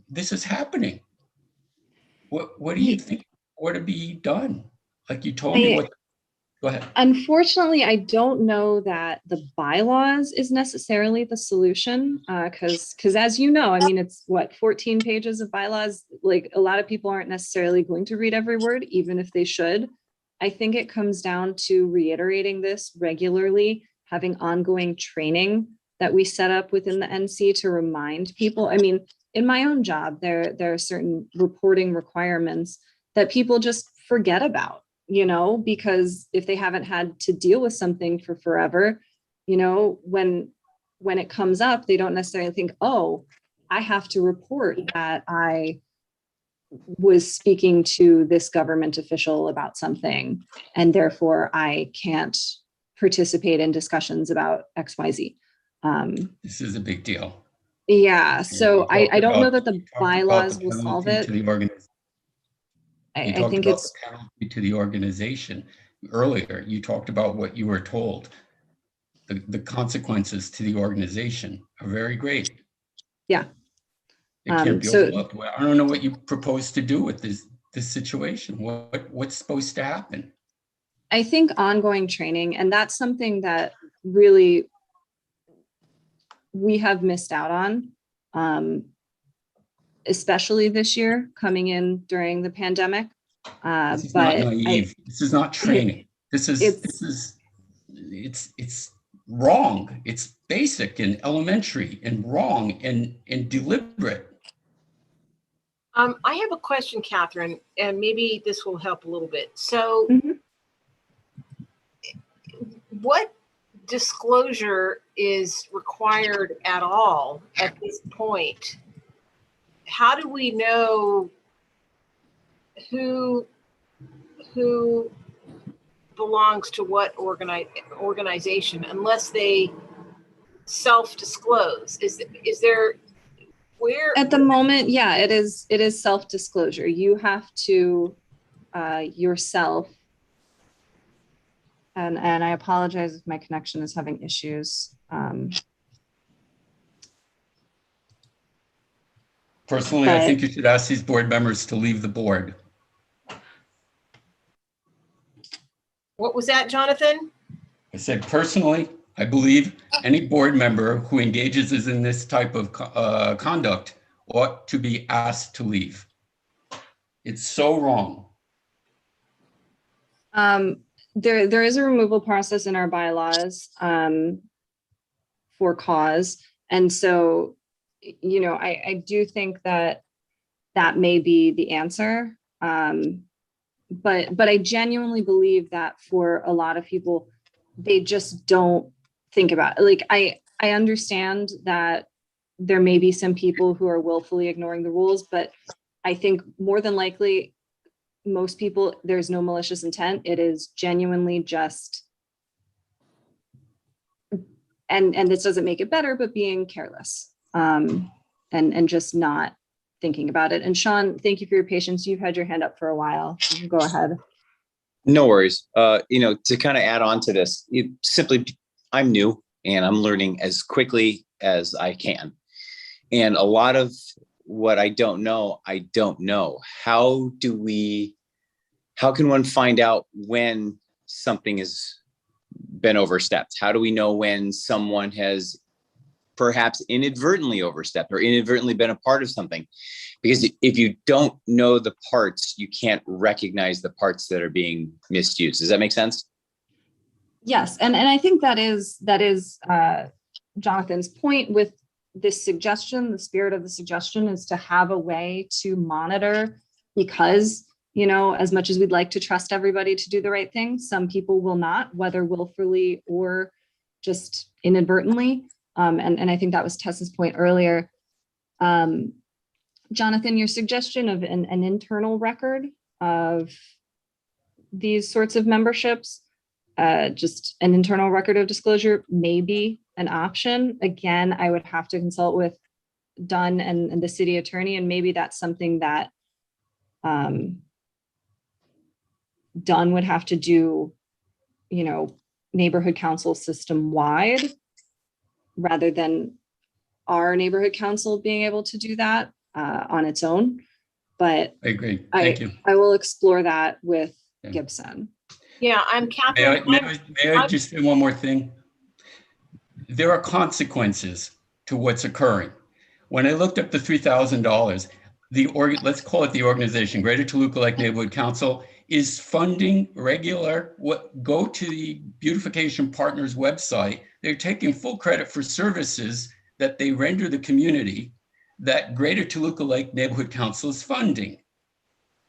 this is happening. What do you think ought to be done? Like you told me what. Go ahead. Unfortunately, I don't know that the bylaws is necessarily the solution, because as you know, I mean, it's what, 14 pages of bylaws. Like, a lot of people aren't necessarily going to read every word, even if they should. I think it comes down to reiterating this regularly, having ongoing training that we set up within the NC to remind people. I mean, in my own job, there are certain reporting requirements that people just forget about, you know, because if they haven't had to deal with something for forever, you know, when it comes up, they don't necessarily think, oh, I have to report that I was speaking to this government official about something, and therefore I can't participate in discussions about XYZ. This is a big deal. Yeah, so I don't know that the bylaws will solve it. I think it's the penalty to the organization. Earlier, you talked about what you were told. The consequences to the organization are very great. Yeah. It can't be overlooked. I don't know what you propose to do with this situation. What's supposed to happen? I think ongoing training, and that's something that really we have missed out on, especially this year coming in during the pandemic. This is not naive. This is not training. It's wrong. It's basic and elementary and wrong and deliberate. I have a question, Catherine, and maybe this will help a little bit. So what disclosure is required at all at this point, how do we know who belongs to what organization unless they self-disclose? Is there where At the moment, yeah, it is self-disclosure. You have to yourself, and I apologize if my connection is having issues. Personally, I think you should ask these board members to leave the board. What was that, Jonathan? I said, personally, I believe any board member who engages in this type of conduct ought to be asked to leave. It's so wrong. There is a removal process in our bylaws for cause. And so, you know, I do think that may be the answer. But I genuinely believe that for a lot of people, they just don't think about it. Like, I understand that there may be some people who are willfully ignoring the rules, but I think more than likely, most people, there's no malicious intent. It is genuinely just, and this doesn't make it better, but being careless and just not thinking about it. And Sean, thank you for your patience. You've had your hand up for a while. Go ahead. No worries. You know, to kind of add on to this, I'm new and I'm learning as quickly as I can. And a lot of what I don't know. How can one find out when something has been overstepped? How do we know when someone has perhaps inadvertently overstepped or inadvertently been a part of something? Because if you don't know the parts, you can't recognize the parts that are being misused. Does that make sense? Yes, and I think that is Jonathan's point with this suggestion. The spirit of the suggestion is to have a way to monitor, because, you know, as much as we'd like to trust everybody to do the right thing, some people will not, whether willfully or just inadvertently. And I think that was Tessa's point earlier. Jonathan, your suggestion of an internal record of these sorts of memberships, just an internal record of disclosure may be an option. Again, I would have to consult with Dunn and the city attorney, and maybe that's something that Dunn would have to do, you know, neighborhood council system wide, rather than our neighborhood council being able to do that on its own. But I agree. Thank you. I will explore that with Gibson. Yeah, I'm Catherine. May I just say one more thing? There are consequences to what's occurring. When I looked up the $3,000, let's call it the organization, Greater Toluca Lake Neighborhood Council, is funding go to the Beautification Partners website. They're taking full credit for services that they render the community that Greater Toluca Lake Neighborhood Council is funding.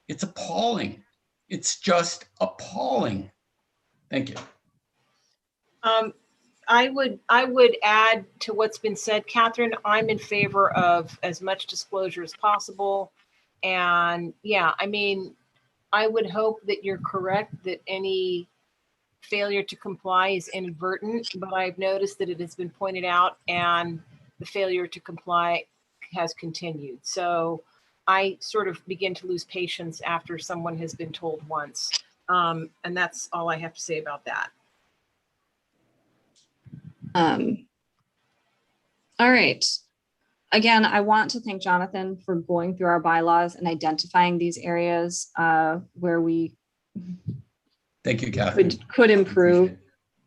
It's appalling. It's just appalling. Thank you. I would add to what's been said, Catherine. I'm in favor of as much disclosure as possible. And yeah, I mean, I would hope that you're correct, that any failure to comply is inadvertent, but I've noticed that it has been pointed out and the failure to comply has continued. So I sort of begin to lose patience after someone has been told once. And that's all I have to say about that. All right. Again, I want to thank Jonathan for going through our bylaws and identifying these areas where we thank you, Catherine. could improve.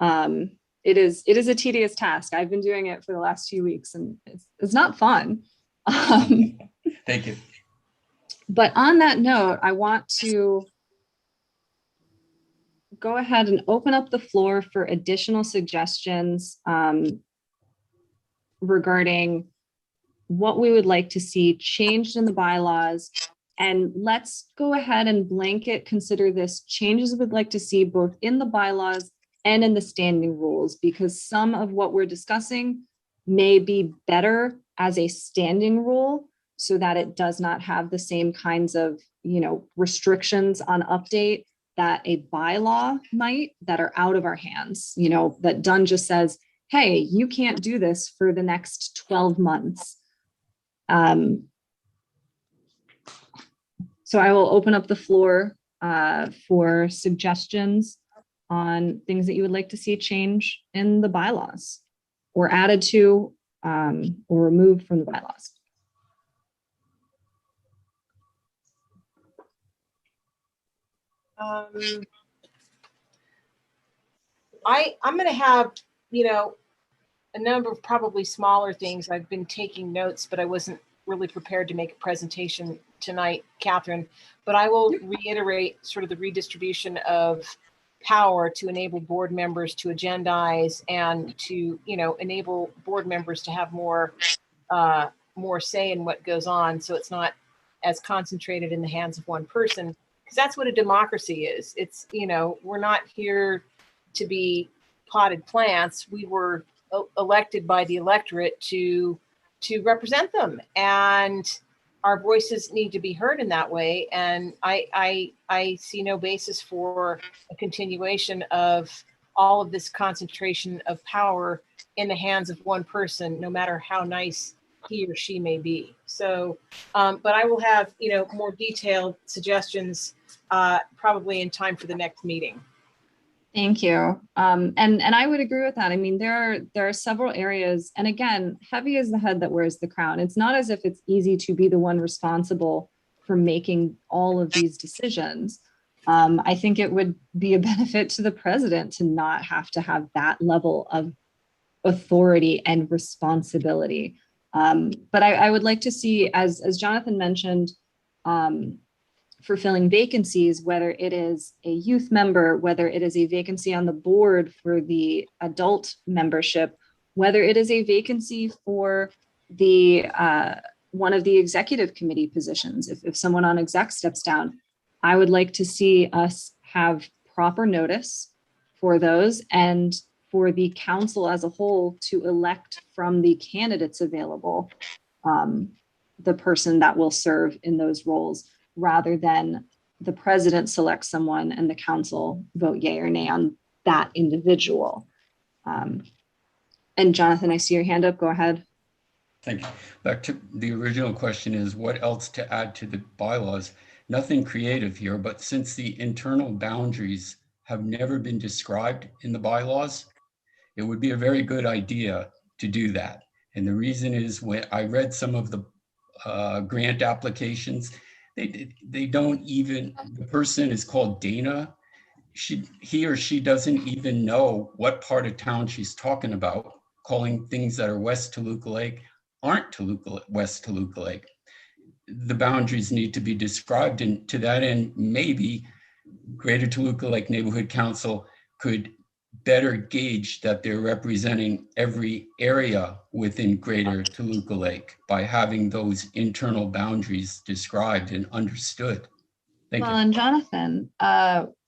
It is a tedious task. I've been doing it for the last few weeks, and it's not fun. Thank you. But on that note, I want to go ahead and open up the floor for additional suggestions regarding what we would like to see changed in the bylaws. And let's go ahead and blanket consider this changes we'd like to see both in the bylaws and in the standing rules, because some of what we're discussing may be better as a standing rule so that it does not have the same kinds of, restrictions on update that a bylaw might, that are out of our hands, that Dunn just says, hey, you can't do this for the next 12 months. So I will open up the floor for suggestions on things that you would like to see change in the bylaws or added to or removed from the bylaws. I'm going to have, a number of probably smaller things. I've been taking notes, but I wasn't really prepared to make a presentation tonight, Catherine. But I will reiterate sort of the redistribution of power to enable board members to agendize and to, enable board members to have more say in what goes on. So it's not as concentrated in the hands of one person, because that's what a democracy is. It's, we're not here to be potted plants. We were elected by the electorate to represent them, and our voices need to be heard in that way. And I see no basis for a continuation of all of this concentration of power in the hands of one person, no matter how nice he or she may be. So, but I will have, more detailed suggestions probably in time for the next meeting. Thank you. And I would agree with that. I mean, there are several areas, and again, heavy is the head that wears the crown. It's not as if it's easy to be the one responsible for making all of these decisions. I think it would be a benefit to the president to not have to have that level of authority and responsibility. But I would like to see, as Jonathan mentioned, for filling vacancies, whether it is a youth member, whether it is a vacancy on the board for the adult membership, whether it is a vacancy for the one of the executive committee positions. If someone on exec steps down, I would like to see us have proper notice for those, and for the council as a whole to elect from the candidates available the person that will serve in those roles, rather than the president select someone and the council vote yay or nay on that individual. And Jonathan, I see your hand up. Go ahead. Thank you. Back to the original question is what else to add to the bylaws? Nothing creative here, but since the internal boundaries have never been described in the bylaws, it would be a very good idea to do that. And the reason is, when I read some of the grant applications, they don't even, the person is called Dana. He or she doesn't even know what part of town she's talking about, calling things that are West Toluca Lake aren't West Toluca Lake. The boundaries need to be described, and to that end, maybe Greater Toluca Lake Neighborhood Council could better gauge that they're representing every area within Greater Toluca Lake by having those internal boundaries described and understood. Thank you. And Jonathan,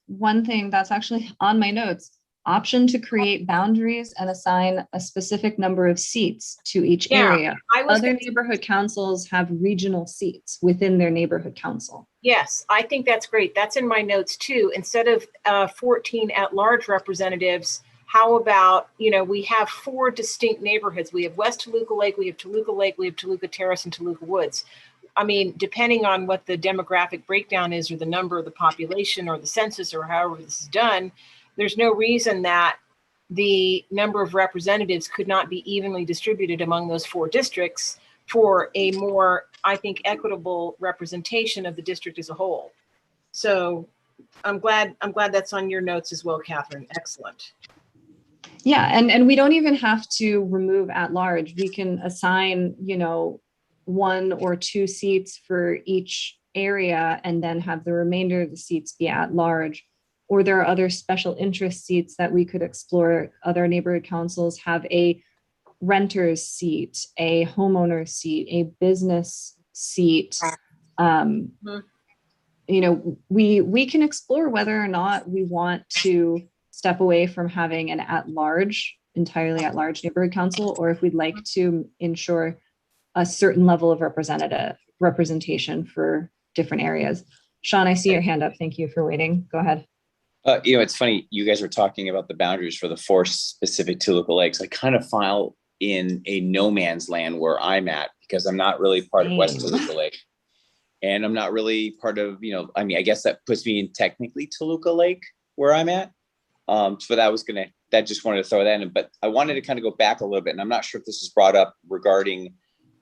one thing that's actually on my notes, option to create boundaries and assign a specific number of seats to each area. Other neighborhood councils have regional seats within their neighborhood council. Yes, I think that's great. That's in my notes too. Instead of 14 at-large representatives, how about, we have 4 distinct neighborhoods. We have West Toluca Lake, we have Toluca Lake, we have Toluca Terrace, and Toluca Woods. I mean, depending on what the demographic breakdown is, or the number of the population, or the census, or however this is done, there's no reason that the number of representatives could not be evenly distributed among those 4 districts for a more, I think, equitable representation of the district as a whole. So I'm glad that's on your notes as well, Catherine. Excellent. Yeah, and we don't even have to remove at large. We can assign, 1 or 2 seats for each area and then have the remainder of the seats be at large. Or there are other special interest seats that we could explore. Other neighborhood councils have a renter's seat, a homeowner's seat, a business seat. We can explore whether or not we want to step away from having an entirely at-large neighborhood council, or if we'd like to ensure a certain level of representation for different areas. Sean, I see your hand up. Thank you for waiting. Go ahead. It's funny, you guys were talking about the boundaries for the four specific Toluca Lakes. I kind of file in a no man's land where I'm at, because I'm not really part of West Toluca Lake. And I'm not really part of, I guess that puts me in technically Toluca Lake where I'm at. So that just wanted to throw that in. But I wanted to kind of go back a little bit, and I'm not sure if this was brought up regarding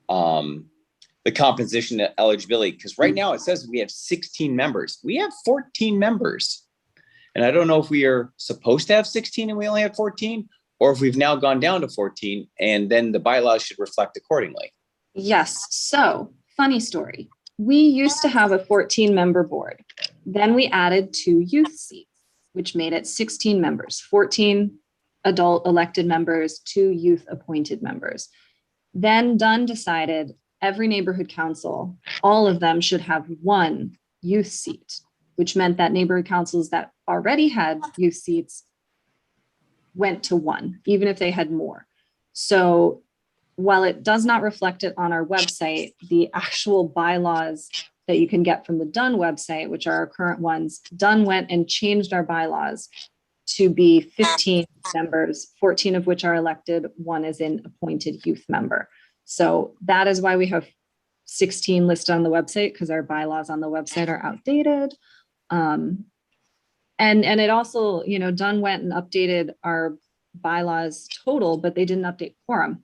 the composition of eligibility, because right now it says we have 16 members. We have 14 members. And I don't know if we are supposed to have 16 and we only have 14, or if we've now gone down to 14, and then the bylaws should reflect accordingly. Yes. So, funny story. We used to have a 14-member board. Then we added 2 youth seats, which made it 16 members, 14 adult elected members, 2 youth appointed members. Then Dunn decided every neighborhood council, all of them should have 1 youth seat, which meant that neighborhood councils that already had youth seats went to 1, even if they had more. So while it does not reflect it on our website, the actual bylaws that you can get from the Dunn website, which are our current ones, Dunn went and changed our bylaws to be 15 members, 14 of which are elected, 1 is an appointed youth member. So that is why we have 16 listed on the website, because our bylaws on the website are outdated. And it also, Dunn went and updated our bylaws total, but they didn't update quorum.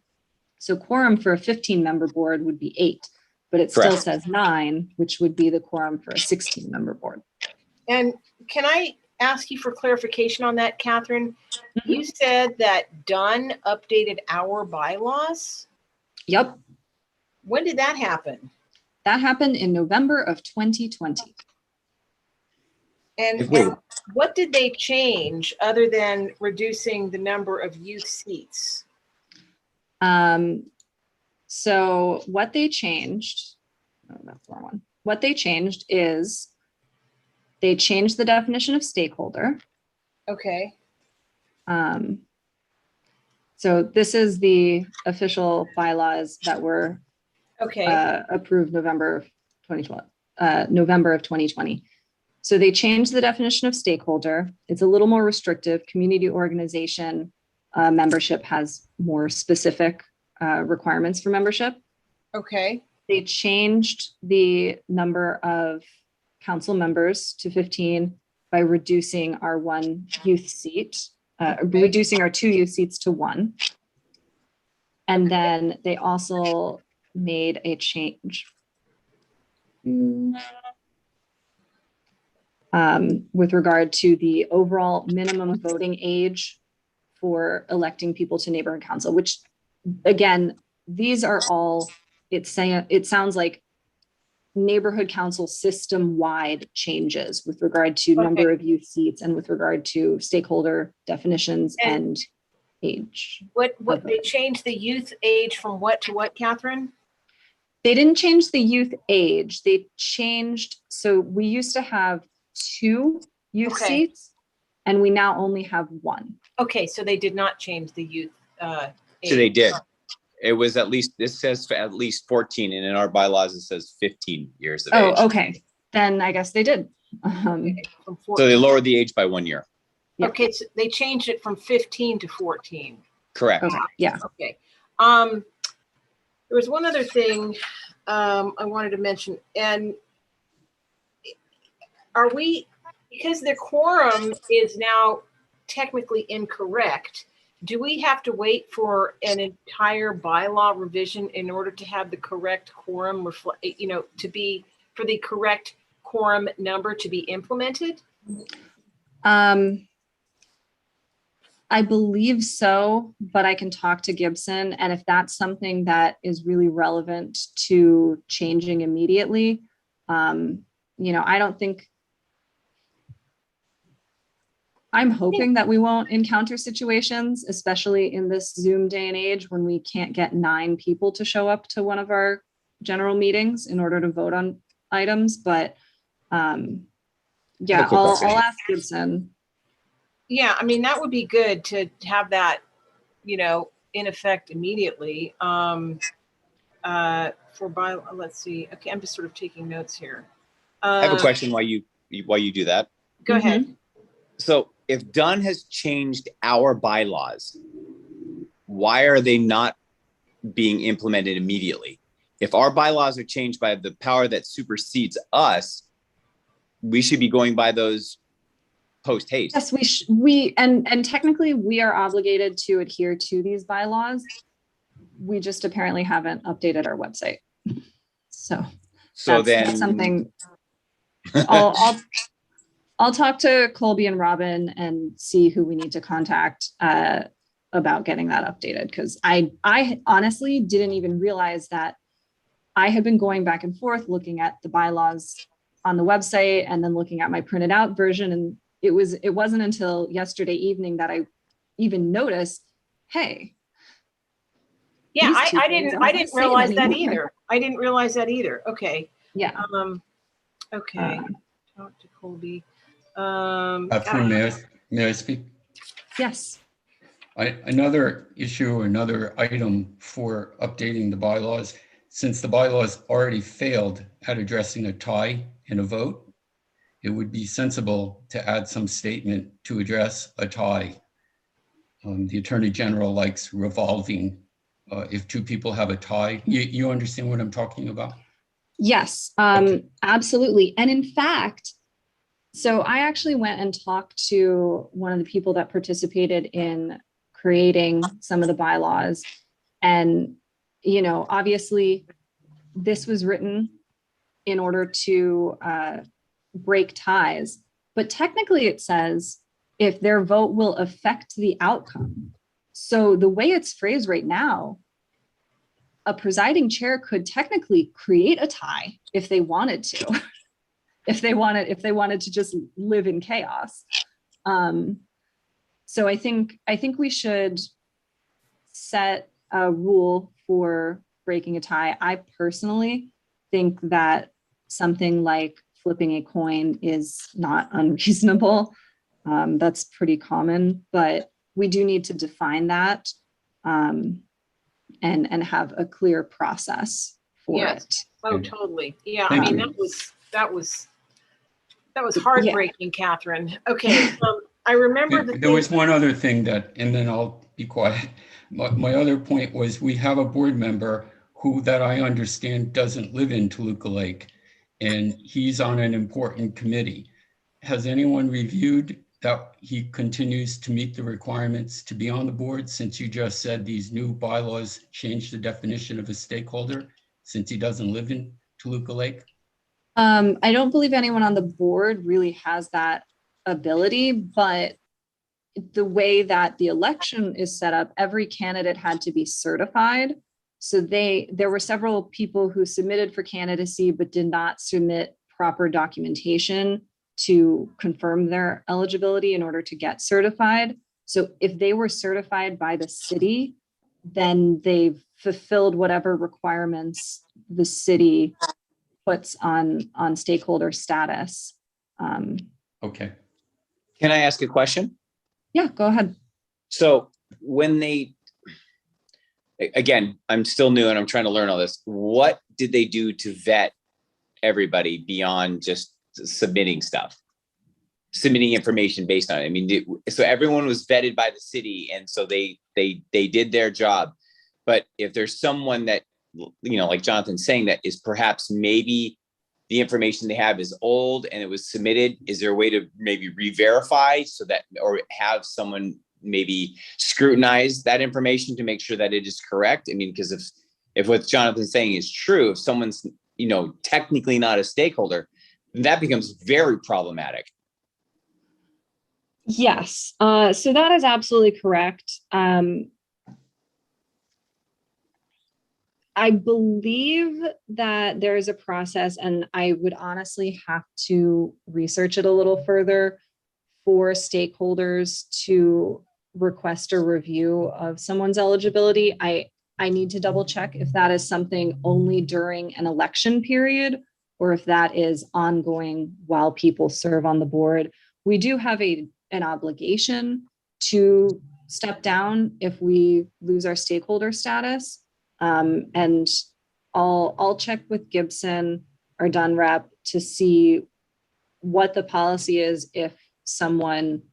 So quorum for a 15-member board would be 8, but it still says 9, which would be the quorum for a 16-member board. And can I ask you for clarification on that, Catherine? You said that Dunn updated our bylaws? Yep. When did that happen? That happened in November of 2020. And what did they change other than reducing the number of youth seats? So what they changed, what they changed is they changed the definition of stakeholder. Okay. So this is the official bylaws that were approved November of 2020. So they changed the definition of stakeholder. It's a little more restrictive. Community organization membership has more specific requirements for membership. Okay. They changed the number of council members to 15 by reducing our 1 youth seat, reducing our 2 youth seats to 1. And then they also made a change with regard to the overall minimum voting age for electing people to neighborhood council, which again, these are all, it sounds like neighborhood council system-wide changes with regard to number of youth seats and with regard to stakeholder definitions and age. What they changed the youth age from what to what, Catherine? They didn't change the youth age. They changed, so we used to have 2 youth seats and we now only have 1. Okay, so they did not change the youth age. So they did. It was at least, this says at least 14, and in our bylaws it says 15 years of age. Oh, okay. Then I guess they did. So they lowered the age by 1 year. Yep. Okay, so they changed it from 15 to 14. Correct. Okay. Yeah. Okay. There was one other thing I wanted to mention, and are we, because the quorum is now technically incorrect, do we have to wait for an entire bylaw revision in order to have the correct quorum reflect, to be, for the correct quorum number to be implemented? I believe so, but I can talk to Gibson. And if that's something that is really relevant to changing immediately, I don't think, I'm hoping that we won't encounter situations, especially in this Zoom day and age, when we can't get 9 people to show up to one of our general meetings in order to vote on items. But yeah, I'll ask Gibson. Yeah, I mean, that would be good to have that, in effect immediately. Let's see. Okay, I'm just sort of taking notes here. I have a question while you do that. Go ahead. So if Dunn has changed our bylaws, why are they not being implemented immediately? If our bylaws are changed by the power that supersedes us, we should be going by those post haste. Yes, and technically we are obligated to adhere to these bylaws. We just apparently haven't updated our website. So that's something I'll talk to Colby and Robin and see who we need to contact about getting that updated, because I honestly didn't even realize that I had been going back and forth looking at the bylaws on the website and then looking at my printed out version, and it wasn't until yesterday evening that I even noticed, hey. Yeah, I didn't realize that either. I didn't realize that either. Okay. Yeah. Okay. Talk to Colby. May I speak? Yes. Another issue, another item for updating the bylaws, since the bylaws already failed at addressing a tie in a vote, it would be sensible to add some statement to address a tie. The Attorney General likes revolving. If two people have a tie, you understand what I'm talking about? Yes, Okay. Absolutely. And in fact, so I actually went and talked to one of the people that participated in creating some of the bylaws. And, obviously this was written in order to break ties, but technically it says if their vote will affect the outcome. So the way it's phrased right now, a presiding chair could technically create a tie if they wanted to, if they wanted to just live in chaos. So I think we should set a rule for breaking a tie. I personally think that something like flipping a coin is not unreasonable. That's pretty common, but we do need to define that and have a clear process for it. Oh, totally. Yeah. Thank I mean, you. that was heartbreaking, Catherine. Okay. I remember There was one other thing and then I'll be quiet. My other point was we have a board member that I understand doesn't live in Toluca Lake, and he's on an important committee. Has anyone reviewed that he continues to meet the requirements to be on the board, since you just said these new bylaws change the definition of a stakeholder since he doesn't live in Toluca Lake? I don't believe anyone on the board really has that ability, but the way that the election is set up, every candidate had to be certified. So there were several people who submitted for candidacy but did not submit proper documentation to confirm their eligibility in order to get certified. So if they were certified by the city, then they've fulfilled whatever requirements the city puts on stakeholder status. Okay. Can I ask a question? Yeah, go ahead. So again, I'm still new and I'm trying to learn all this. What did they do to vet everybody beyond just submitting information based on it? I mean, so everyone was vetted by the city, and so they did their job. But if there's someone that, like Jonathan's saying, that is perhaps maybe the information they have is old and it was submitted, is there a way to maybe re-verify or have someone maybe scrutinize that information to make sure that it is correct? I mean, because if what Jonathan's saying is true, if someone's, technically not a stakeholder, then that becomes very problematic. Yes, so that is absolutely correct. I believe that there is a process, and I would honestly have to research it a little further, for stakeholders to request a review of someone's eligibility. I need to double check if that is something only during an election period or if that is ongoing while people serve on the board. We do have a an obligation to step down if we lose our stakeholder status. And I'll check with Gibson or Dunrep to see what the policy is if someone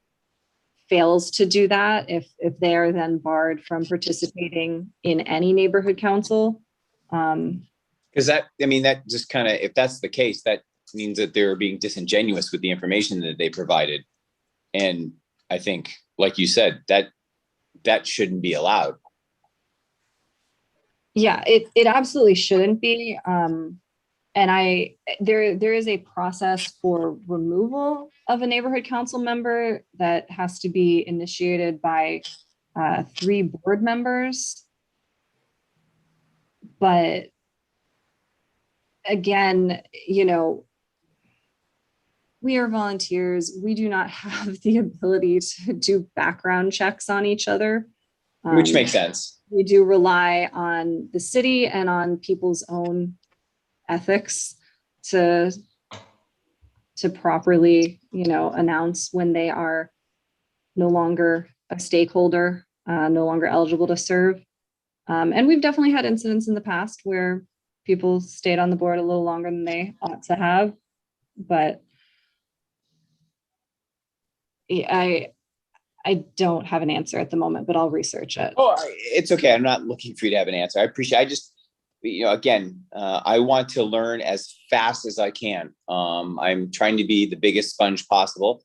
fails to do that, if they are then barred from participating in any neighborhood council. Because that just kind of, if that's the case, that means that they're being disingenuous with the information that they provided. And I think, like you said, that shouldn't be allowed. Yeah, it absolutely shouldn't be. And there is a process for removal of a neighborhood council member that has to be initiated by 3 board members. But again, we are volunteers. We do not have the ability to do background checks on each other. Which makes sense. We do rely on the city and on people's own ethics to properly, announce when they are no longer a stakeholder, no longer eligible to serve. And we've definitely had incidents in the past where people stayed on the board a little longer than they ought to have. But I don't have an answer at the moment, but I'll research it. Oh, it's okay. I'm not looking for you to have an answer. I appreciate. I just, again, I want to learn as fast as I can. I'm trying to be the biggest sponge possible,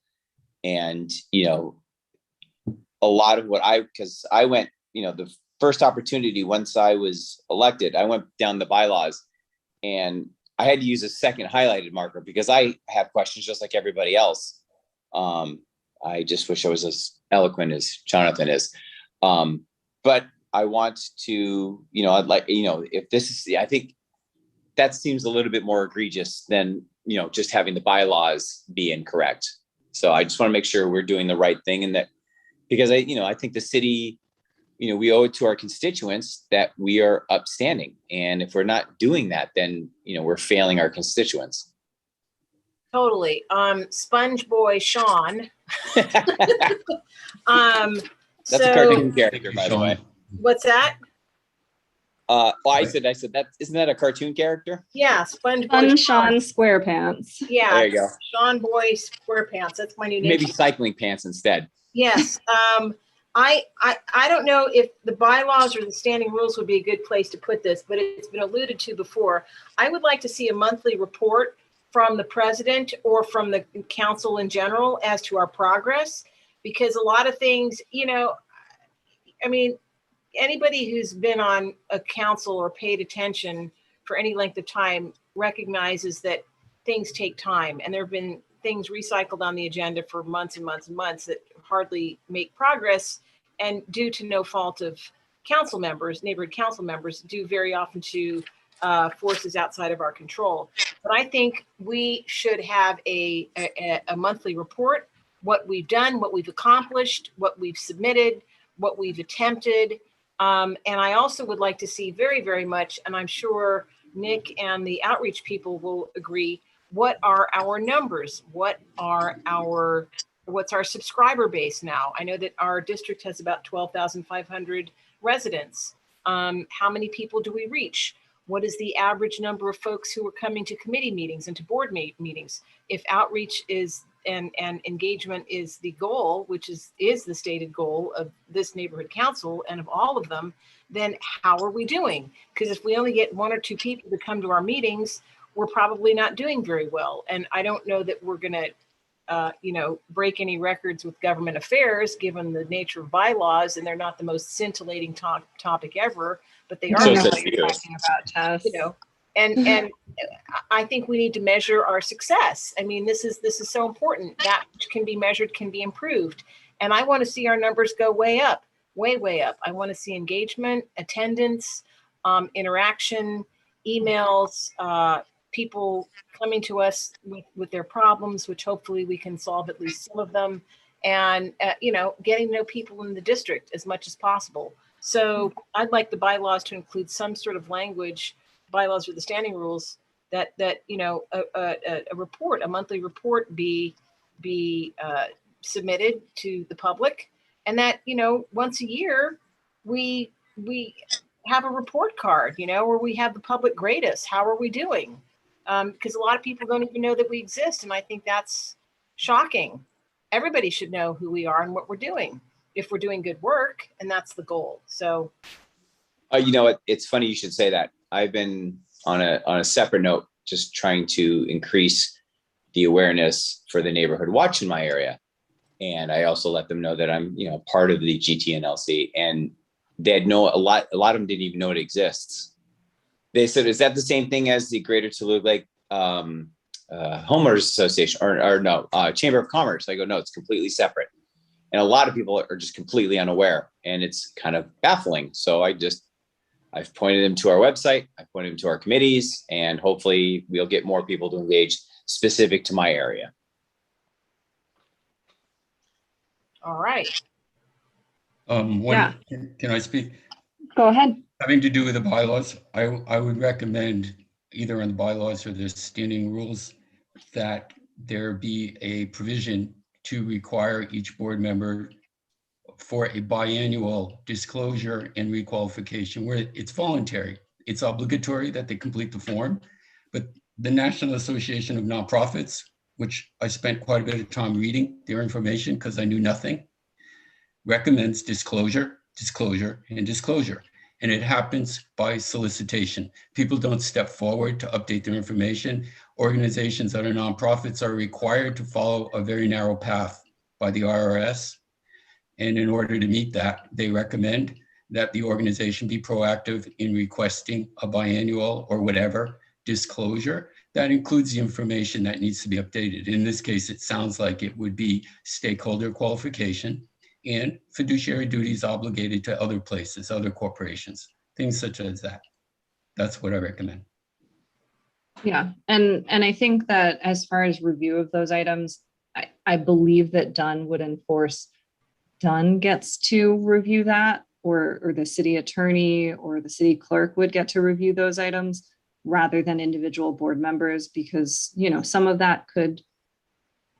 and a lot of because I went, the first opportunity once I was elected, I went down the bylaws, and I had to use a second highlighted marker because I have questions just like everybody else. I just wish I was as eloquent as Jonathan is. But I want to, I'd like, if this is, I think that seems a little bit more egregious than, just having the bylaws be incorrect. So I just want to make sure we're doing the right thing, and that, because I think the city, we owe it to our constituents that we are upstanding. And if we're not doing that, then, we're failing our constituents. Totally. Sponge Boy Sean. That's a cartoon character, by the way. What's that? I said that isn't that a cartoon character? Yeah, Sponge Boy Sean SquarePants. Yeah, there you go. Sean Boy SquarePants. That's my new name. Maybe cycling pants instead. Yes. I don't know if the bylaws or the standing rules would be a good place to put this, but it's been alluded to before. I would like to see a monthly report from the president or from the council in general as to our progress, because a lot of things, anybody who's been on a council or paid attention for any length of time recognizes that things take time, and there have been things recycled on the agenda for months and months and months that hardly make progress, and due to no fault of council members, neighborhood council members, due very often to forces outside of our control. But I think we should have a monthly report, what we've done, what we've accomplished, what we've submitted, what we've attempted. And I also would like to see very, very much, and I'm sure Nick and the outreach people will agree, what are our numbers? What's our subscriber base now? I know that our district has about 12,500 residents. How many people do we reach? What is the average number of folks who are coming to committee meetings and to board meetings? If outreach is and engagement is the goal, which is the stated goal of this neighborhood council and of all of them, then how are we doing? Because if we only get 1 or 2 people to come to our meetings, we're probably not doing very well. And I don't know that we're going to break any records with government affairs, given the nature of bylaws, and they're not the most scintillating topic ever, but they are talking about, Tess. And I think we need to measure our success. I mean, this is so important. That which can be measured can be improved. And I want to see our numbers go way up, way up. I want to see engagement, attendance, interaction, emails, people coming to us with their problems, which hopefully we can solve at least some of them, and getting to know people in the district as much as possible. So I'd like the bylaws to include some sort of language, bylaws or the standing rules, that a report, a monthly report, be submitted to the public, and that, you know, once a year we have a report card, you know, where we have the public grade us. How are we doing? Because a lot of people don't even know that we exist, and I think that's shocking. Everybody should know who we are and what we're doing if we're doing good work, and that's the goal. So, you know what? It's funny you should say that. I've been on a separate note, just trying to increase the awareness for the neighborhood watch in my area. And I also let them know that I'm, you know, part of the GTLNC, and they had a lot of them didn't even know it exists. They said, is that the same thing as the Greater Toluca Lake Homeowners Association or no, Chamber of Commerce? I go, no, it's completely separate. And a lot of people are just completely unaware, and it's kind of baffling. So I've pointed them to our website, I pointed them to our committees, and hopefully we'll get more people to engage specific to my area. all right. Yeah. Can I speak? Go ahead. Having to do with the bylaws, I would recommend either on the bylaws or the standing rules that there be a provision to require each board member for a biannual disclosure and requalification where it's voluntary. It's obligatory that they complete the form, but the National Association of Nonprofits, which I spent quite a bit of time reading their information because I knew nothing, recommends disclosure, and disclosure. And it happens by solicitation. People don't step forward to update their information. Organizations that are nonprofits are required to follow a very narrow path by the IRS. And in order to meet that, they recommend that the organization be proactive in requesting a biannual or whatever disclosure that includes the information that needs to be updated. In this case, it sounds like it would be stakeholder qualification and fiduciary duties obligated to other places, other corporations, things such as that. That's what I recommend. Yeah, and I think that as far as review of those items, I believe that Dunn would enforce. Dunn gets to review that, or the city attorney or the city clerk would get to review those items rather than individual board members, because, you know, some of that could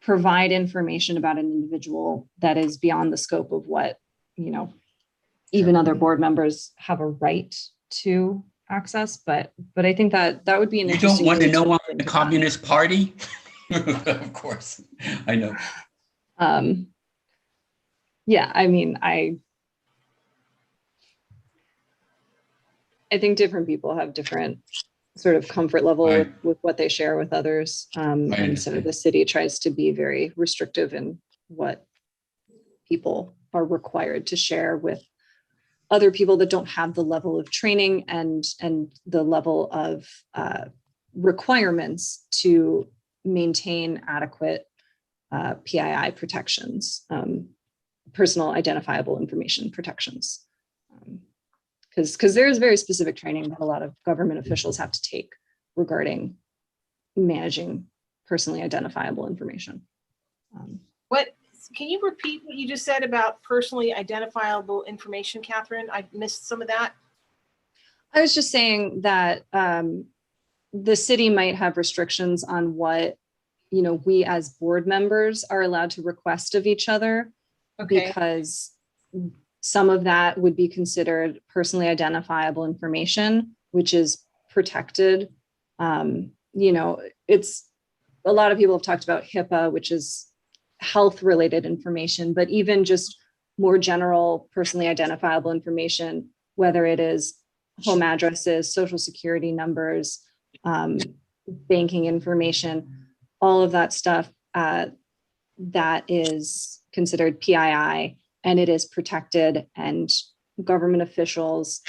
provide information about an individual that is beyond the scope of what, you know, even other board members have a right to access. But I think that would be an interesting. You don't want to know way on the Communist Party? Of course, I know. Yeah, I mean, I think different people have different sort of comfort level with what they share with others. And so the city tries to be very restrictive in what people are required to share with other people that don't have the level of training and the level of requirements to maintain adequate PII protections, personal identifiable information protections. Because there is very specific training that a lot of government officials have to take regarding managing personally identifiable information. What can you repeat what you just said about personally identifiable information, Catherine? I missed some of that. I was just saying that the city might have restrictions on what, you know, we as board members are allowed to request of each other, because some of that would be considered personally identifiable information, which is protected. You know, it's a lot of people have talked about HIPAA, which is health related information, but even just more general personally identifiable information, whether it is home addresses, social security numbers, banking information, all of that stuff that is considered PII, and it is protected, and government officials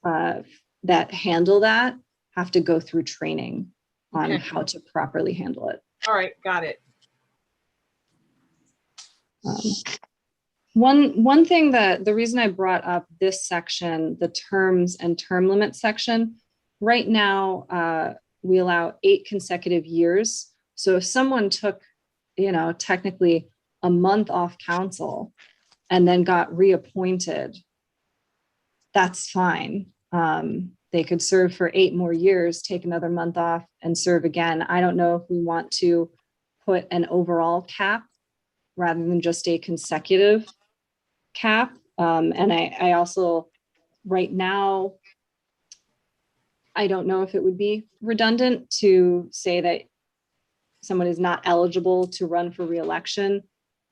that handle that have to go through training on how to properly handle it. All right, got it. One thing that the reason I brought up this section, the terms and term limit section, right now we allow 8 consecutive years. So if someone took, you know, technically a month off council and then got reappointed, that's fine. They could serve for 8 more years, take another month off and serve again. I don't know if we want to put an overall cap rather than just a consecutive cap. And I also, right now, I don't know if it would be redundant to say that someone is not eligible to run for reelection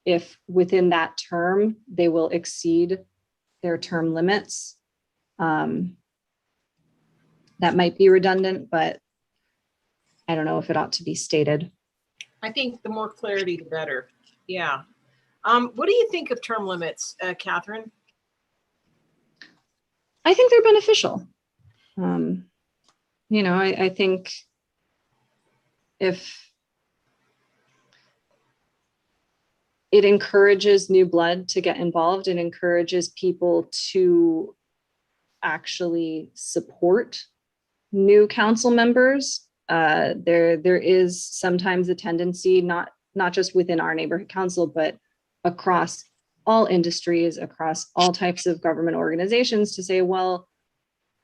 if within that term they will exceed their term limits. That might be redundant, but I don't know if it ought to be stated. I think the more clarity, the better. Yeah. What do you think of term limits, Catherine? I think they're beneficial. You know, I think if it encourages new blood to get involved and encourages people to actually support new council members, there is sometimes a tendency, not just within our neighborhood council, but across all industries, across all types of government organizations, to say, well,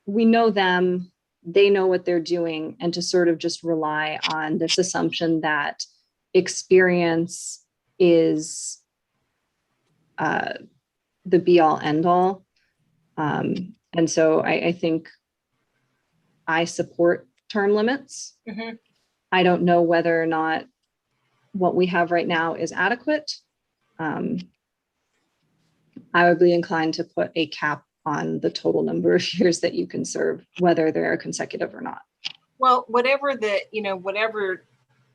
we know them, they know what they're doing, and to sort of just rely on this assumption that experience is the be all end all. And so I think I support term limits. Mm-hmm. I don't know whether or not what we have right now is adequate. I would be inclined to put a cap on the total number of years that you can serve, whether they're consecutive or not. Well, whatever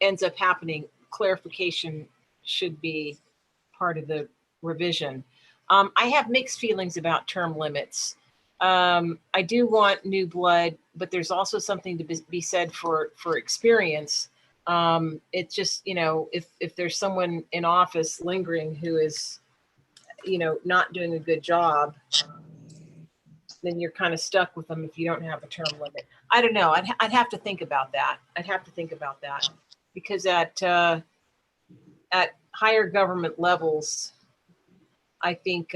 ends up happening, clarification should be part of the revision. I have mixed feelings about term limits. I do want new blood, but there's also something to be said for experience. It's just, you know, if there's someone in office lingering who is, you know, not doing a good job, then you're kind of stuck with them if you don't have a term limit. I don't know. I'd have to think about that. Because at higher government levels, I think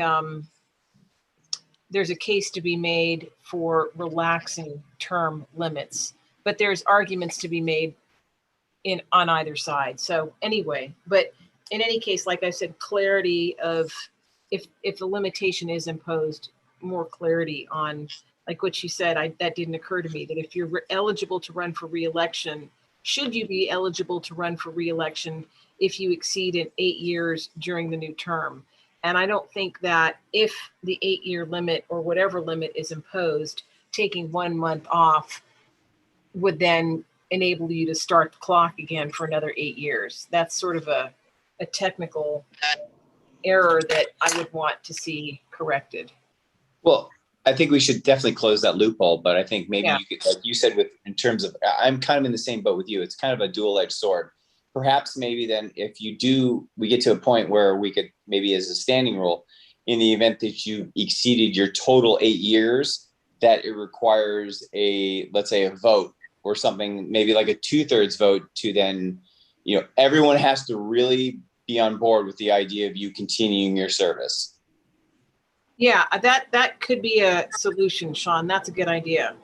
there's a case to be made for relaxing term limits, but there's arguments to be made on either side. So anyway, but in any case, like I said, clarity of if the limitation is imposed, more clarity on, like what she said, that didn't occur to me, that if you're eligible to run for reelection, should you be eligible to run for reelection if you exceed in 8 years during the new term? And I don't think that if the 8-year limit or whatever limit is imposed, taking 1 month off would then enable you to start the clock again for another 8 years. That's sort of a technical error that I would want to see corrected. Well, I think we should definitely close that loophole, but I think maybe Yeah. you could, like you said, in terms of, I'm kind of in the same boat with you. It's kind of a dual-edged sword. Perhaps maybe then if we get to a point where we could maybe as a standing rule, in the event that you exceeded your total 8 years, that it requires let's say a vote or something, maybe like a 2/3 vote to then, you know, everyone has to really be on board with the idea of you continuing your service. Yeah, that could be a solution, Sean. That's a good idea.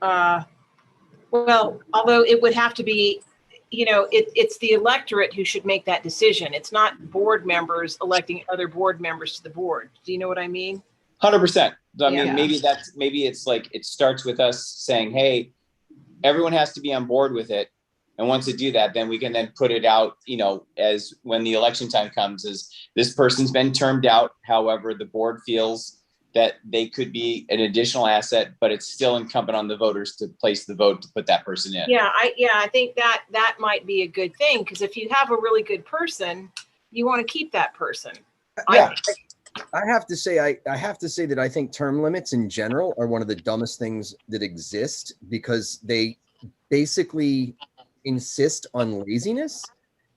Well, although it would have to be, you know, it's the electorate who should make that decision. It's not board members electing other board members to the board. Do you know what I mean? 100%. I Yeah. mean, maybe it's like, it starts with us saying, hey, everyone has to be on board with it. And once they do that, then we can then put it out, you know, as when the election time comes, is this person's been termed out. However, the board feels that they could be an additional asset, but it's still incumbent on the voters to place the vote to put that person in. Yeah, I think that might be a good thing, because if you have a really good person, you want to keep that person. Yeah. I have to say, I have to say that I think term limits in general are one of the dumbest things that exist, because they basically insist on laziness,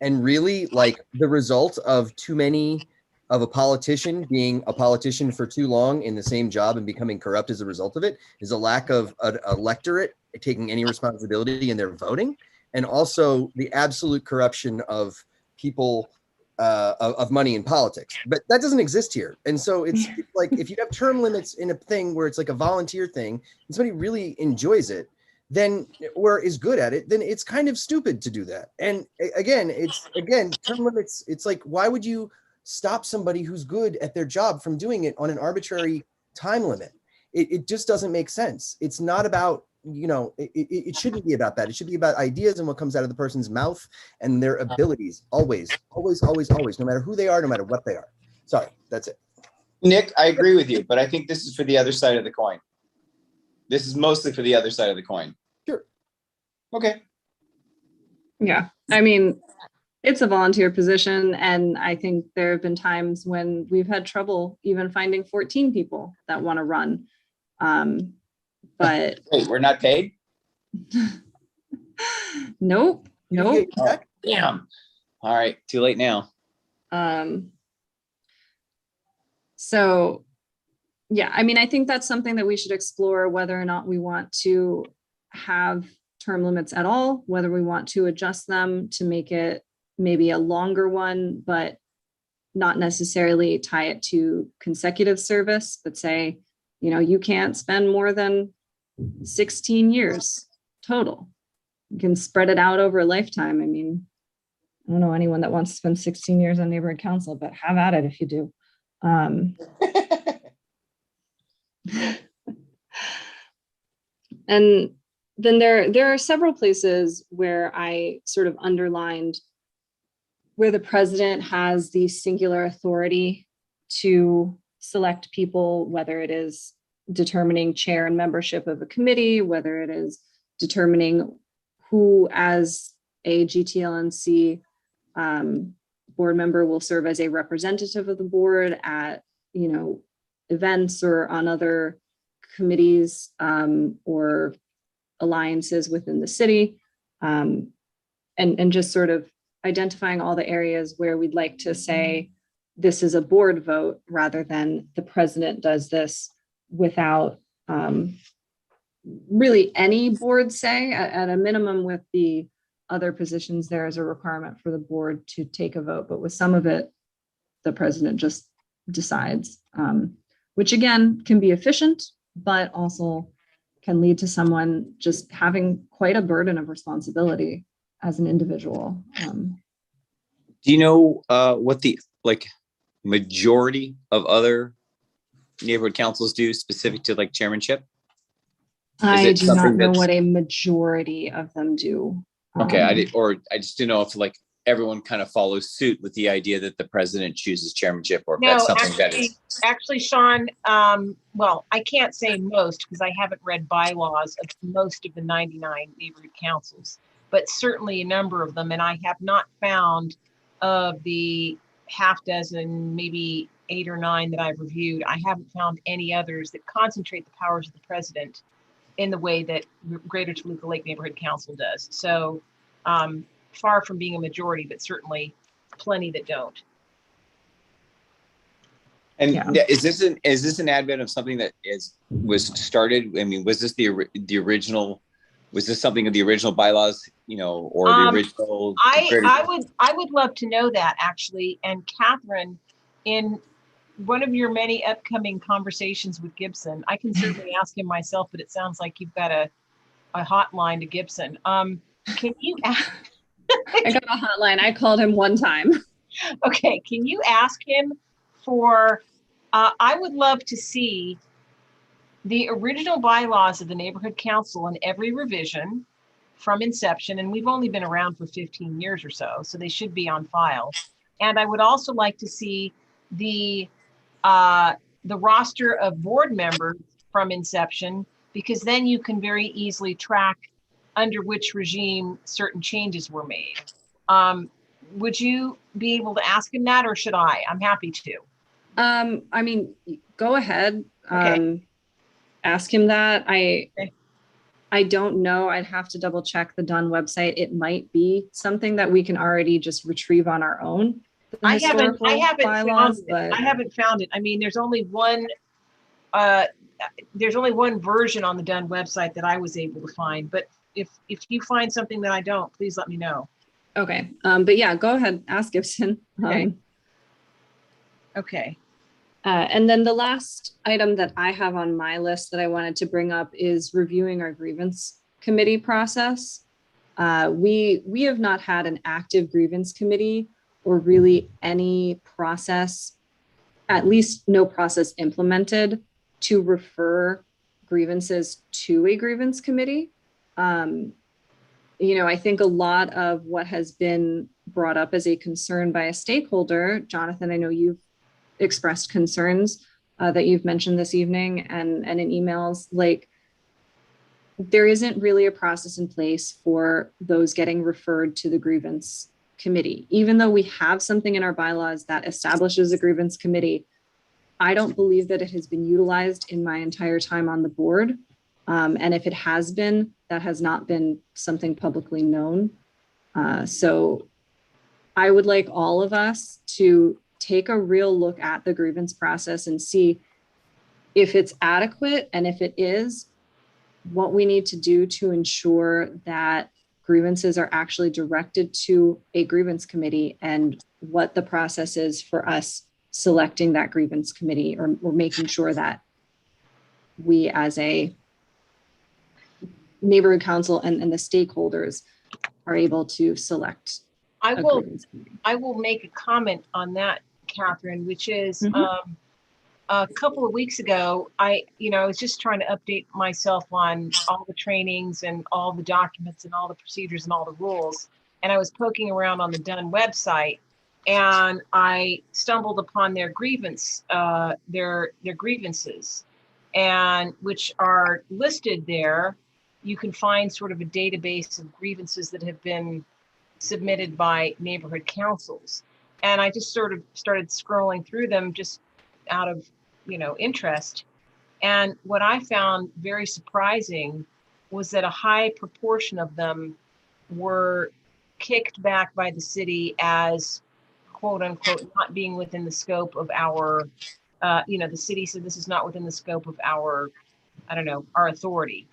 and really, like, the result of too many of a politician being a politician for too long in the same job and becoming corrupt as a result of it is a lack of an electorate taking any responsibility in their voting, and also the absolute corruption of people of money in politics. But that doesn't exist here. And so it's like, if you have term limits in a thing where it's like a volunteer thing and somebody really enjoys it, then or is good at it, then it's kind of stupid to do that. And again, term limits. It's like, why would you stop somebody who's good at their job from doing it on an arbitrary time limit? It just doesn't make sense. It's not about, it shouldn't be about that. It should be about ideas and what comes out of the person's mouth and their abilities. Always, always, always, always, no matter who they are, no matter what they are. Sorry, that's it. Nick, I agree with you, but I think this is for the other side of the coin. This is mostly for the other side of the coin. Sure. Okay. Yeah. I mean, it's a volunteer position, and I think there have been times when we've had trouble even finding 14 people that want to run. But wait, we're not paid? Nope. Oh, damn. All right, too late now. So yeah, I mean, I think that's something that we should explore, whether or not we want to have term limits at all, whether we want to adjust them to make it maybe a longer one, but not necessarily tie it to consecutive service, but say, you can't spend more than 16 years total. You can spread it out over a lifetime. I mean, I don't know anyone that wants to spend 16 years on neighborhood council, but have at it if you do. And then there are several places where I sort of underlined where the president has the singular authority to select people, whether it is determining chair and membership of a committee, whether it is determining who as a GTLNC board member will serve as a representative of the board at, events or on other committees or alliances within the city, and just sort of identifying all the areas where we'd like to say this is a board vote rather than the president does this without really any board say. At a minimum, with the other positions, there is a requirement for the board to take a vote, but with some of it, the president just decides, which again can be efficient, but also can lead to someone just having quite a burden of responsibility as an individual. Do you know what the majority of other neighborhood councils do specific to chairmanship? I do not know what a majority of them do. Okay, I just didn't know if everyone kind of follows suit with the idea that the president chooses chairmanship, or if that's something that is. Actually, Sean, well, I can't say most because I haven't read bylaws of most of the 99 neighborhood councils, but certainly a number of them. And I have not found of the half dozen, maybe 8 or 9 that I've reviewed, I haven't found any others that concentrate the powers of the president in the way that Greater Toluca Lake Neighborhood Council does. So far from being a majority, but certainly plenty that don't. And is this an advent of something that was started? I mean, was this the original? Was this something of the original bylaws? Or the original? I would love to know that, actually. And Catherine, in one of your many upcoming conversations with Gibson, I can certainly ask him myself, but it sounds like you've got a hotline to Gibson. Can you ask? I got a hotline. I called him one time. Okay, can you ask him for, I would love to see the original bylaws of the neighborhood council in every revision from inception, and we've only been around for 15 years or so, so they should be on file. And I would also like to see the roster of board members from inception, because then you can very easily track under which regime certain changes were made. Would you be able to ask him that, or should I? I'm happy to. I mean, go ahead. Okay. Ask him that. I don't know. I'd have to double check the Dunn website. It might be something that we can already just retrieve on our own. I haven't found it. I mean, there's only one version on the Dunn website that I was able to find, but if you find something that I don't, please let me know. Okay. But yeah, go ahead, ask Gibson. Okay. And then the last item that I have on my list that I wanted to bring up is reviewing our grievance committee process. We have not had an active grievance committee or really any process, at least no process implemented to refer grievances to a grievance committee. I think a lot of what has been brought up as a concern by a stakeholder, Jonathan, I know you've expressed concerns that you've mentioned this evening and in emails, like there isn't really a process in place for those getting referred to the grievance committee. Even though we have something in our bylaws that establishes a grievance committee, I don't believe that it has been utilized in my entire time on the board. And if it has been, that has not been something publicly known. So I would like all of us to take a real look at the grievance process and see if it's adequate, and if it is, what we need to do to ensure that grievances are actually directed to a grievance committee, and what the process is for us selecting that grievance committee, or making sure that we as a neighborhood council and the stakeholders are able to select. I will make a comment on that, Catherine, which is a couple of weeks ago, I was just trying to update myself on all the trainings and all the documents and all the procedures and all the rules. And I was poking around on the Dunn website, and I stumbled upon their grievance, their grievances, and which are listed there. You can find sort of a database of grievances that have been submitted by neighborhood councils. And I just sort of started scrolling through them just out of, interest. And what I found very surprising was that a high proportion of them were kicked back by the city as quote unquote not being within the scope of our, the city said this is not within the scope of our, our authority.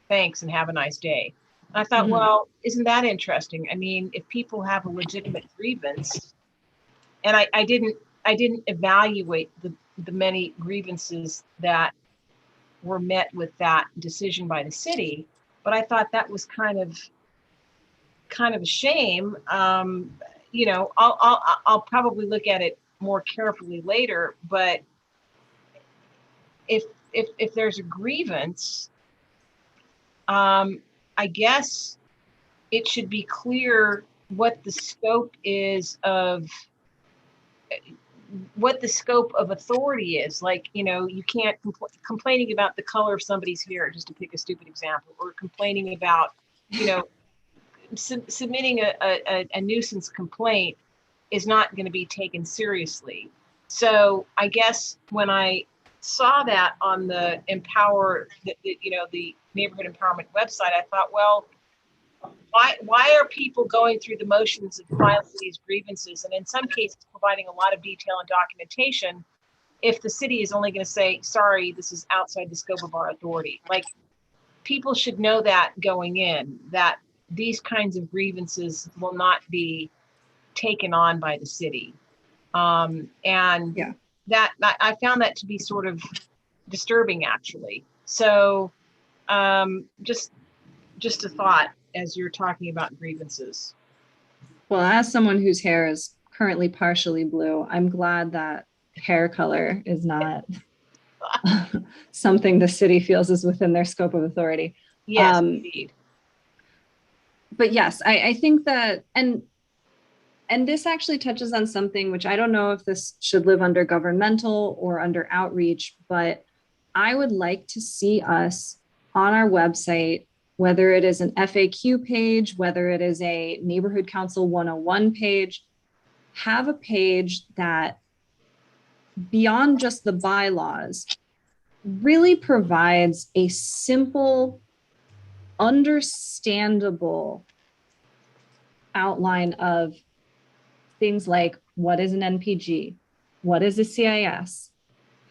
Thanks and have a nice day. And I thought, well, isn't that interesting? I mean, if people have a legitimate grievance, and I didn't evaluate the many grievances that were met with that decision by the city, but I thought that was kind of a shame. I'll probably look at it more carefully later, but if there's a grievance, I guess it should be clear what the scope is of what the scope of authority is. Like, you can't complaining about the color of somebody's hair, just to pick a stupid example, or complaining about, submitting a nuisance complaint is not going to be taken seriously. So I guess when I saw that on the the neighborhood empowerment website, I thought, well, why are people going through the motions of filing these grievances, and in some cases providing a lot of detail and documentation, if the city is only going to say, sorry, this is outside the scope of our authority? Like, people should know that going in, that these kinds of grievances will not be taken on by the city. That I found that to be sort of disturbing, actually. So just a thought as you're talking about grievances. Well, as someone whose hair is currently partially blue, I'm glad that hair color is not something the city feels is within their scope of authority. Yes, indeed. But yes, I think that, and this actually touches on something which I don't know if this should live under governmental or under outreach, but I would like to see us on our website, whether it is an FAQ page, whether it is a Neighborhood Council 101 page, have a page that, beyond just the bylaws, really provides a simple, understandable outline of things like, what is an NPG? What is a CIS?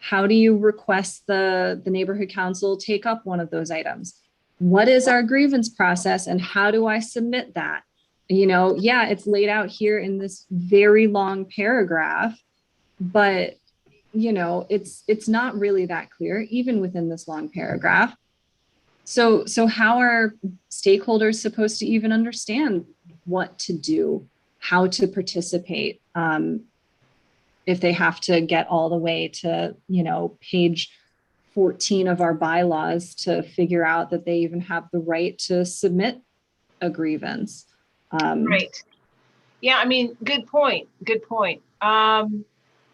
How do you request the neighborhood council take up one of those items? What is our grievance process and how do I submit that? It's laid out here in this very long paragraph, but it's not really that clear, even within this long paragraph. So how are stakeholders supposed to even understand what to do, how to participate, if they have to get all the way to, page 14 of our bylaws to figure out that they even have the right to submit a grievance? Right. Yeah, I mean, good point. Good point.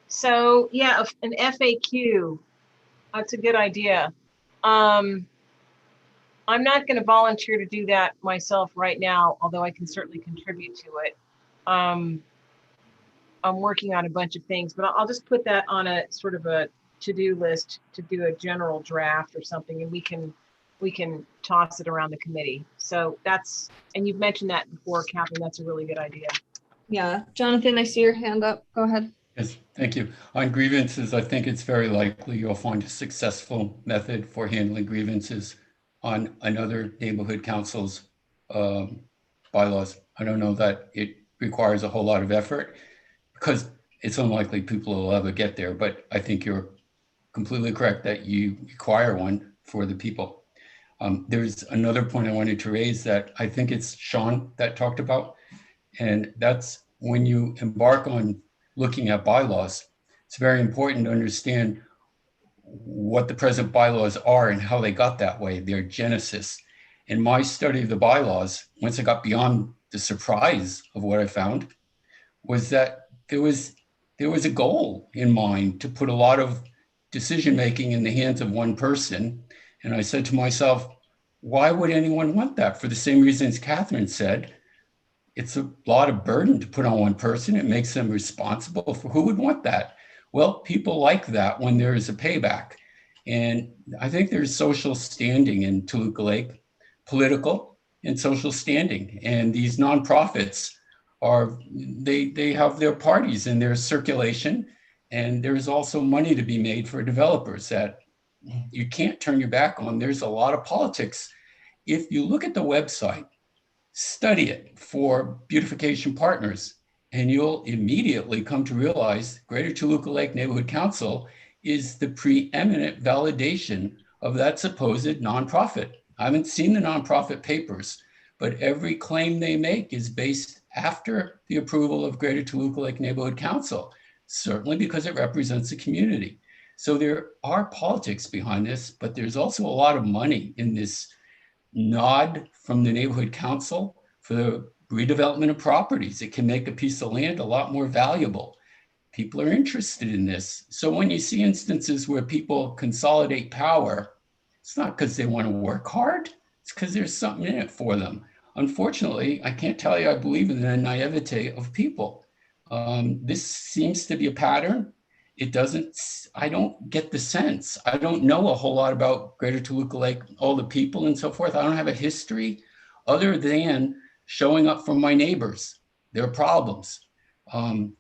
So yeah, an FAQ, that's a good idea. I'm not going to volunteer to do that myself right now, although I can certainly contribute to it. I'm working on a bunch of things, but I'll just put that on a sort of a to-do list to do a general draft or something, and we can toss it around the committee. So that's, and you've mentioned that before, Catherine, that's a really good idea. Yeah, Jonathan, I see your hand up. Go ahead. Yes, thank you. On grievances, I think it's very likely you'll find a successful method for handling grievances on another neighborhood council's bylaws. I don't know that it requires a whole lot of effort because it's unlikely people will ever get there, but I think you're completely correct that you require one for the people. There's another point I wanted to raise that I think it's Sean that talked about, and that's when you embark on looking at bylaws, it's very important to understand what the present bylaws are and how they got that way, their genesis. In my study of the bylaws, once I got beyond the surprise of what I found, was that there was a goal in mind to put a lot of decision-making in the hands of one person. And I said to myself, why would anyone want that? For the same reasons Catherine said, it's a lot of burden to put on one person. It makes them responsible for who would want that. Well, people like that when there is a payback. And I think there's social standing in Toluca Lake, political and social standing. And these nonprofits they have their parties and their circulation. And there's also money to be made for developers that you can't turn your back on. There's a lot of politics. If you look at the website, study it for Beautification Partners, and you'll immediately come to realize Greater Toluca Lake Neighborhood Council is the preeminent validation of that supposed nonprofit. I haven't seen the nonprofit papers, but every claim they make is based after the approval of Greater Toluca Lake Neighborhood Council, certainly because it represents the community. So there are politics behind this, but there's also a lot of money in this nod from the neighborhood council for the redevelopment of properties. It can make a piece of land a lot more valuable. People are interested in this. So when you see instances where people consolidate power, it's not because they want to work hard. It's because there's something in it for them. Unfortunately, I can't tell you I believe in the naivete of people. This seems to be a pattern. I don't get the sense. I don't know a whole lot about Greater Toluca Lake, all the people and so forth. I don't have a history other than showing up for my neighbors, their problems. I've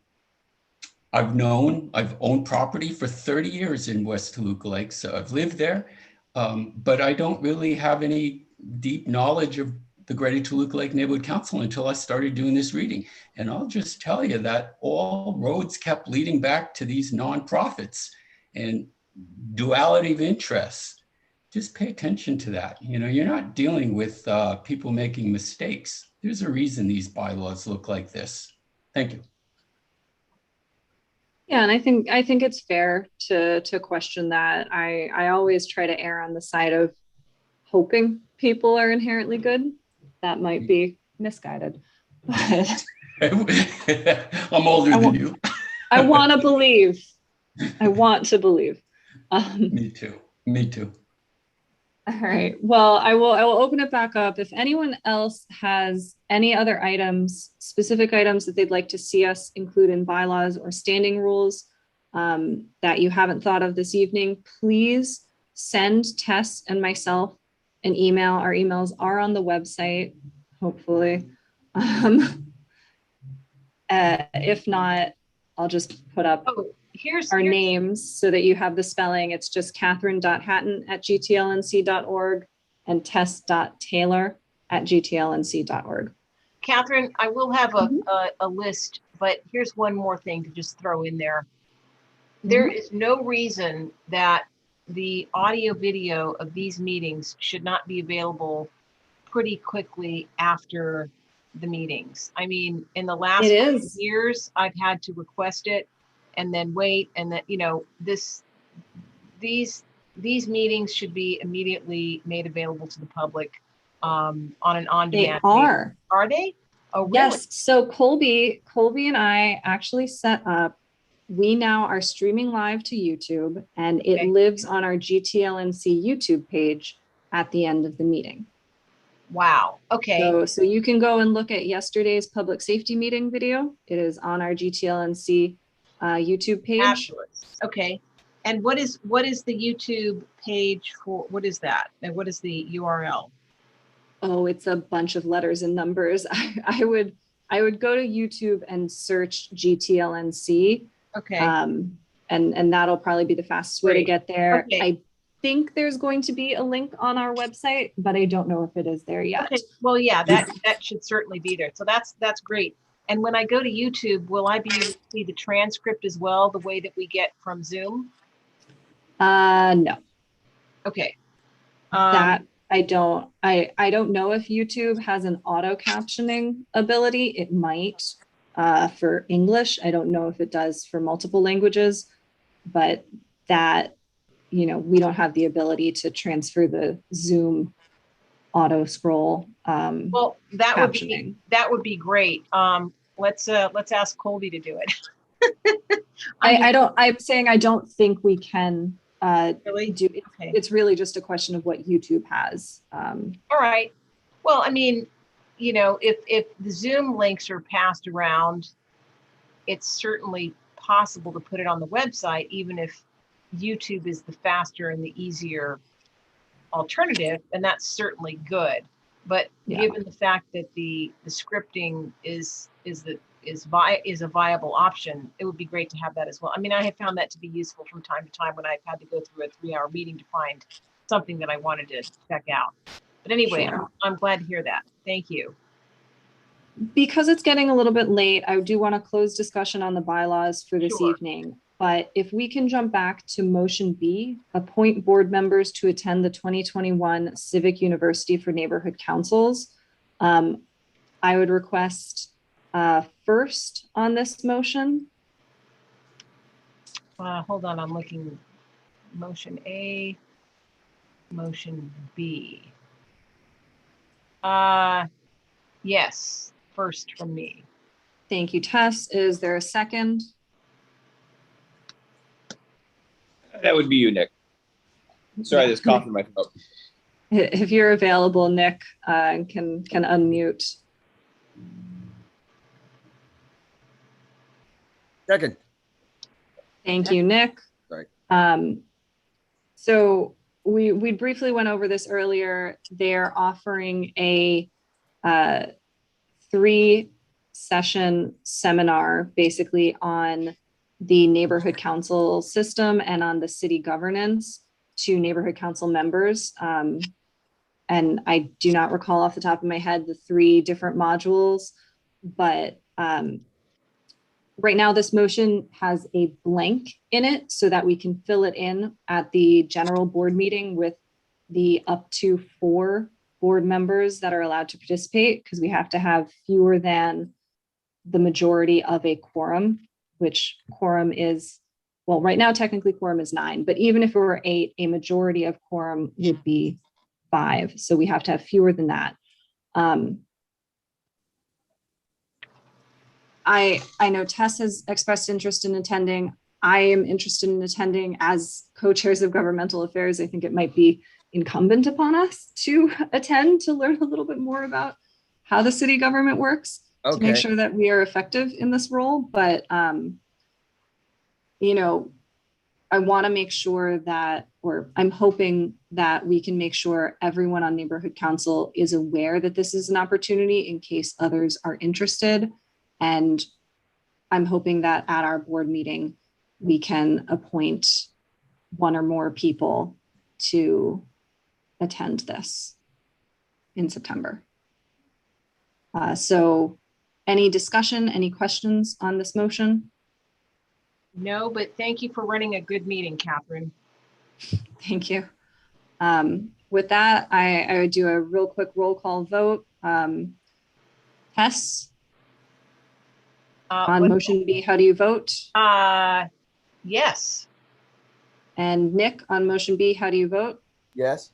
owned property for 30 years in West Toluca Lake, so I've lived there, but I don't really have any deep knowledge of the Greater Toluca Lake Neighborhood Council until I started doing this reading. And I'll just tell you that all roads kept leading back to these nonprofits and duality of interests. Just pay attention to that. You're not dealing with people making mistakes. There's a reason these bylaws look like this. Thank you. Yeah, and I think it's fair to question that. I always try to err on the side of hoping people are inherently good. That might be misguided. But I'm older than you. I want to believe. I want to believe. Me too. All right. Well, I will open it back up. If anyone else has any other items, specific items that they'd like to see us include in bylaws or standing rules that you haven't thought of this evening, please send Tess and myself an email. Our emails are on the website, hopefully. If not, I'll just put up our names so that you have the spelling. It's just Catherine.Hatton@gtlnc.org and Tess.Taylor@gtlnc.org. Catherine, I will have a list, but here's one more thing to just throw in there. There is no reason that the audio video of these meetings should not be available pretty quickly after the meetings. I mean, in the last It couple of is. years, I've had to request it and then wait, and then, you know, these meetings should be immediately made available to the public on an on-demand. They are. Are they? Oh, really? Yes. So Colby and I actually set up, we now are streaming live to YouTube, and it Okay. lives on our GTLNC YouTube page at the end of the meeting. Wow. Okay. So you can go and look at yesterday's public safety meeting video. It is on our GTLNC YouTube page. Fabulous. Okay. And what is the YouTube page for? What is that? And what is the URL? Oh, it's a bunch of letters and numbers. I would go to YouTube and search GTLNC. Okay. And that'll probably be the fastest way to Great. get there. Okay. I think there's going to be a link on our website, but I don't know if it is there yet. Okay. Well, yeah, that should certainly be there. So that's great. And when I go to YouTube, will I be able to see the transcript as well, the way that we get from Zoom? No. Okay. That I don't know if YouTube has an auto captioning ability. It might for English. I don't know if it does for multiple languages, but that, you know, we don't have the ability to transfer the Zoom auto scroll. Well, that would be great. Let's ask Colby to do it. I'm saying I don't think we can Really? do it. Okay. It's really just a question of what YouTube has. All right. Well, I mean, you know, if the Zoom links are passed around, it's certainly possible to put it on the website, even if YouTube is the faster and the easier alternative, and that's certainly good. But Yeah. given the fact that the scripting is a viable option, it would be great to have that as well. I mean, I have found that to be useful from time to time when I've had to go through a 3-hour meeting to find something that I wanted to check out. But anyway, Sure. I'm glad to hear that. Thank you. Because it's getting a little bit late, I do want to close discussion on the bylaws for this Sure. evening. But if we can jump back to motion B, appoint board members to attend the 2021 Civic University for Neighborhood Councils. I would request first on this motion. Hold on, I'm looking. Motion A, motion B. Yes, first from me. Thank you, Tess. Is there a second? That would be you, Nick. Sorry, there's cough in my throat. If you're available, Nick, can unmute. Second. Thank you, Nick. Right. So we briefly went over this earlier. They're offering a 3-session seminar basically on the neighborhood council system and on the city governance to neighborhood council members. And I do not recall off the top of my head the 3 different modules, but right now this motion has a blank in it so that we can fill it in at the general board meeting with the up to 4 board members that are allowed to participate, because we have to have fewer than the majority of a quorum, which quorum is, well, right now technically quorum is 9, but even if it were 8, a majority of quorum would be 5. So we have to have fewer than that. I know Tess has expressed interest in attending. I am interested in attending. As co-chairs of governmental affairs, I think it might be incumbent upon us to attend to learn a little bit more about how the city government works, to make sure that we are effective in this role. But, you know, I want to make sure that, or I'm hoping that we can make sure everyone on neighborhood council is aware that this is an opportunity in case others are interested. And I'm hoping that at our board meeting, we can appoint 1 or more people to attend this in September. So any discussion, any questions on this motion? No, but thank you for running a good meeting, Catherine. Thank you. With that, I would do a real quick roll call vote. Hess, on motion B, how do you vote? Yes. And Nick, on motion B, how do you vote? Yes.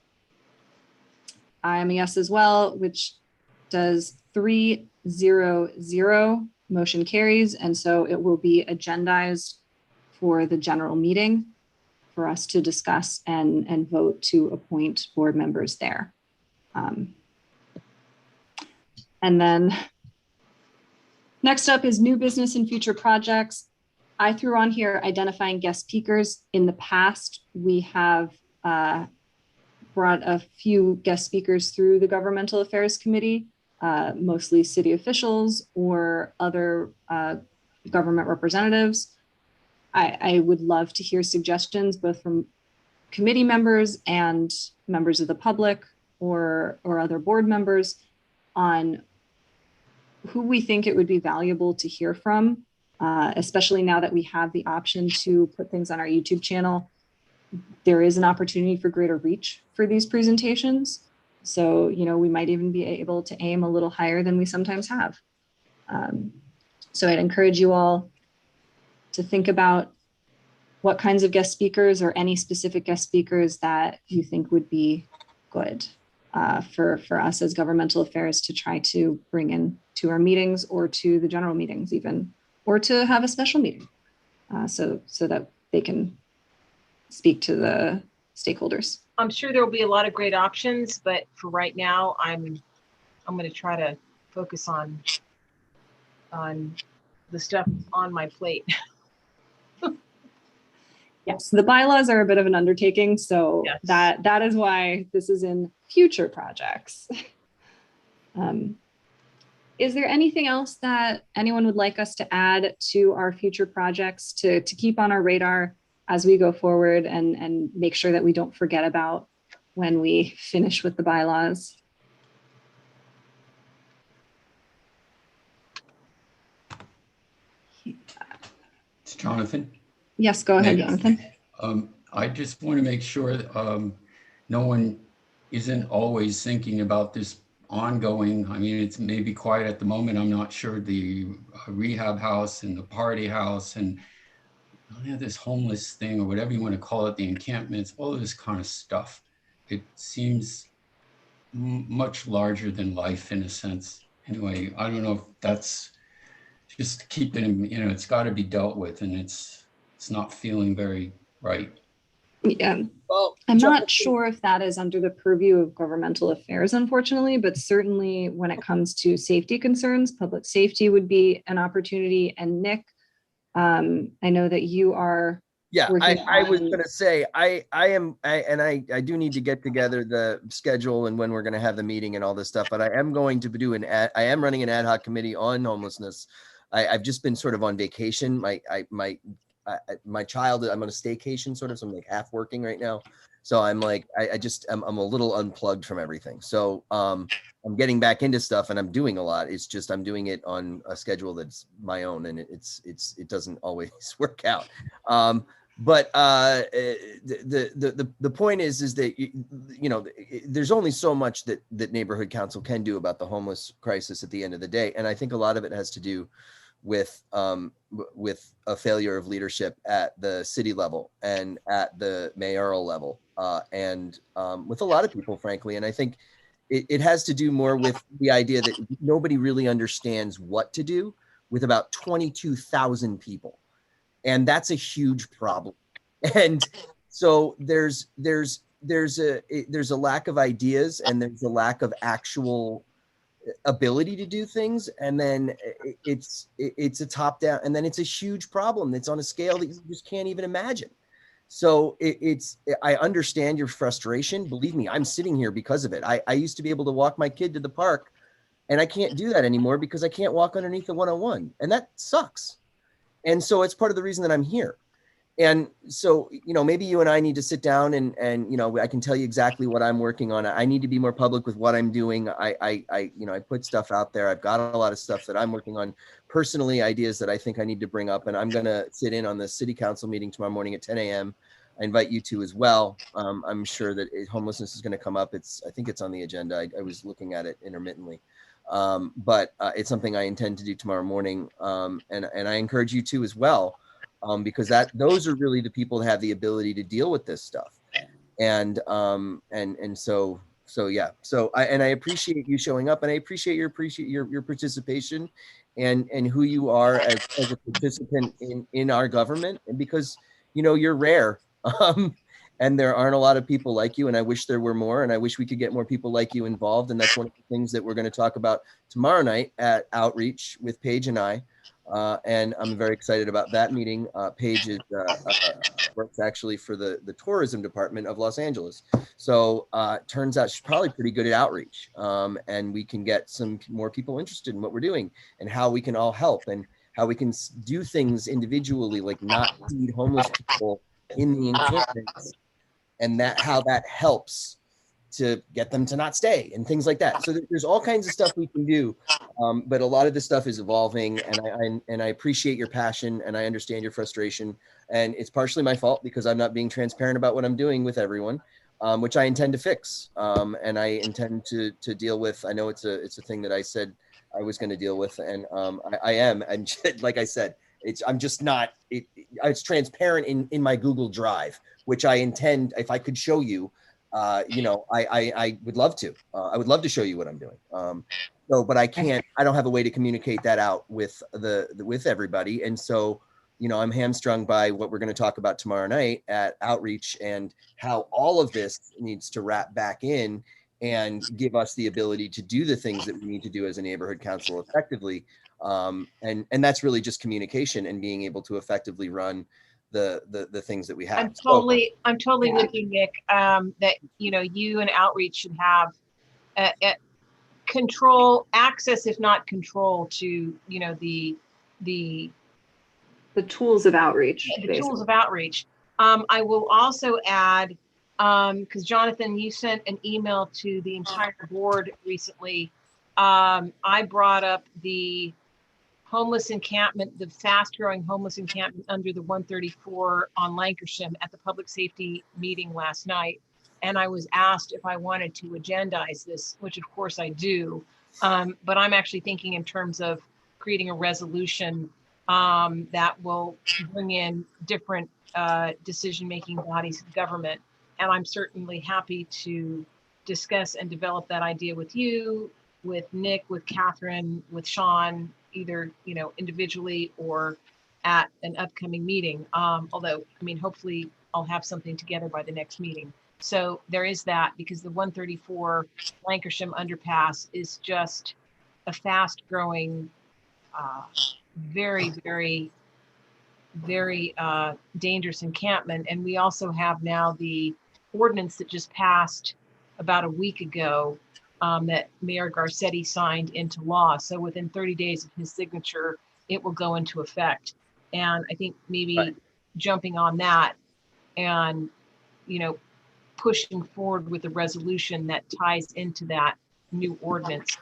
I am a yes as well, which does 3-0-0. Motion carries, and so it will be agendized for the general meeting for us to discuss and vote to appoint board members there. And then next up is new business and future projects. I threw on here identifying guest speakers. In the past, we have brought a few guest speakers through the Governmental Affairs Committee, mostly city officials or other government representatives. I would love to hear suggestions both from committee members and members of the public or other board members on who we think it would be valuable to hear from, especially now that we have the option to put things on our YouTube channel. There is an opportunity for greater reach for these presentations. So, you know, we might even be able to aim a little higher than we sometimes have. So I'd encourage you all to think about what kinds of guest speakers or any specific guest speakers that you think would be good for us as governmental affairs to try to bring in to our meetings or to the general meetings even, or to have a special meeting so that they can speak to the stakeholders. I'm sure there will be a lot of great options, but for right now, I'm going to try to focus on the stuff on my plate. Yes, the bylaws are a bit of an undertaking, so Yes. that is why this is in future projects. Is there anything else that anyone would like us to add to our future projects to keep on our radar as we go forward and make sure that we don't forget about when we finish with the bylaws? It's Jonathan. Yes, go ahead, Nick. Jonathan. I just want to make sure no one isn't always thinking about this ongoing. I mean, it's maybe quiet at the moment. I'm not sure the rehab house and the party house and this homeless thing or whatever you want to call it, the encampments, all of this kind of stuff. It seems much larger than life in a sense. Anyway, I don't know if that's just keep it in, it's got to be dealt with, and it's not feeling very right. Yeah. Well, I'm not sure if that is under the purview of governmental affairs, unfortunately, but certainly when it comes to safety concerns, public safety would be an opportunity. And Nick, I know that you are. Yeah, I was going to say, I do need to get together the schedule and when we're going to have the meeting and all this stuff, but I am going to do I am running an ad hoc committee on homelessness. I've just been sort of on vacation. My child, I'm on a staycation sort of, so I'm like half working right now. So I'm like, I'm a little unplugged from everything. So I'm getting back into stuff and I'm doing a lot. It's just, I'm doing it on a schedule that's my own and it doesn't always work out. But the point is that, there's only so much that neighborhood council can do about the homeless crisis at the end of the day. And I think a lot of it has to do with a failure of leadership at the city level and at the mayoral level and with a lot of people, frankly. And I think it has to do more with the idea that nobody really understands what to do with about 22,000 people. And that's a huge problem. And so there's a lack of ideas and there's a lack of actual ability to do things, and then it's a top down, and then it's a huge problem that's on a scale that you just can't even imagine. So I understand your frustration. Believe me, I'm sitting here because of it. I used to be able to walk my kid to the park, and I can't do that anymore because I can't walk underneath the 101, and that sucks. And so it's part of the reason that I'm here. And so, maybe you and I need to sit down and I can tell you exactly what I'm working on. I need to be more public with what I'm doing. I put stuff out there. I've got a lot of stuff that I'm working on personally, ideas that I think I need to bring up. And I'm going to sit in on the city council meeting tomorrow morning at 10 a.m. I invite you to as well. I'm sure that homelessness is going to come up. I think it's on the agenda. I was looking at it intermittently. But it's something I intend to do tomorrow morning. And I encourage you to as well, because those are really the people that have the ability to deal with this stuff. And so yeah. So I appreciate you showing up, and I appreciate your participation and who you are as a participant in our government, and because you're rare. And there aren't a lot of people like you, and I wish there were more, and I wish we could get more people like you involved. And that's one of the things that we're going to talk about tomorrow night at Outreach with Paige and I. And I'm very excited about that meeting. Paige works actually for the tourism department of Los Angeles. So turns out she's probably pretty good at outreach. And we can get some more people interested in what we're doing and how we can all help, and how we can do things individually, like not feed homeless people in the encampments, and how that helps to get them to not stay and things like that. So there's all kinds of stuff we can do, but a lot of this stuff is evolving, and I appreciate your passion, and I understand your frustration, and it's partially my fault because I'm not being transparent about what I'm doing with everyone, which I intend to fix, and I intend to deal with. I know it's a thing that I said I was going to deal with, and I am, and like I said, I'm just not. It's transparent in my Google Drive, which I intend, if I could show you. I would love to. I would love to show you what I'm doing. But I can't. I don't have a way to communicate that out with with everybody, and so I'm hamstrung by what we're going to talk about tomorrow night at Outreach, and how all of this needs to wrap back in and give us the ability to do the things that we need to do as a neighborhood council effectively. And that's really just communication and being able to effectively run the things that we have. I'm totally with you, Nick. That you and Outreach should have control, access, if not control, to the tools of outreach. The tools of outreach. I will also add, because Jonathan, you sent an email to the entire board recently. I brought up the homeless encampment, the fast-growing homeless encampment under the 134 on Lancashire at the public safety meeting last night. And I was asked if I wanted to agendize this, which of course I do. But I'm actually thinking in terms of creating a resolution that will bring in different decision-making bodies of government. And I'm certainly happy to discuss and develop that idea with you, with Nick, with Catherine, with Sean, either individually or at an upcoming meeting. Although, hopefully I'll have something together by the next meeting. So there is that, because the 134 Lancashire underpass is just a fast-growing, very, very, very dangerous encampment. And we also have now the ordinance that just passed about a week ago, that Mayor Garcetti signed into law. So within 30 days of his signature, it will go into effect. And I think maybe jumping on that and, pushing forward with a resolution that ties into that new ordinance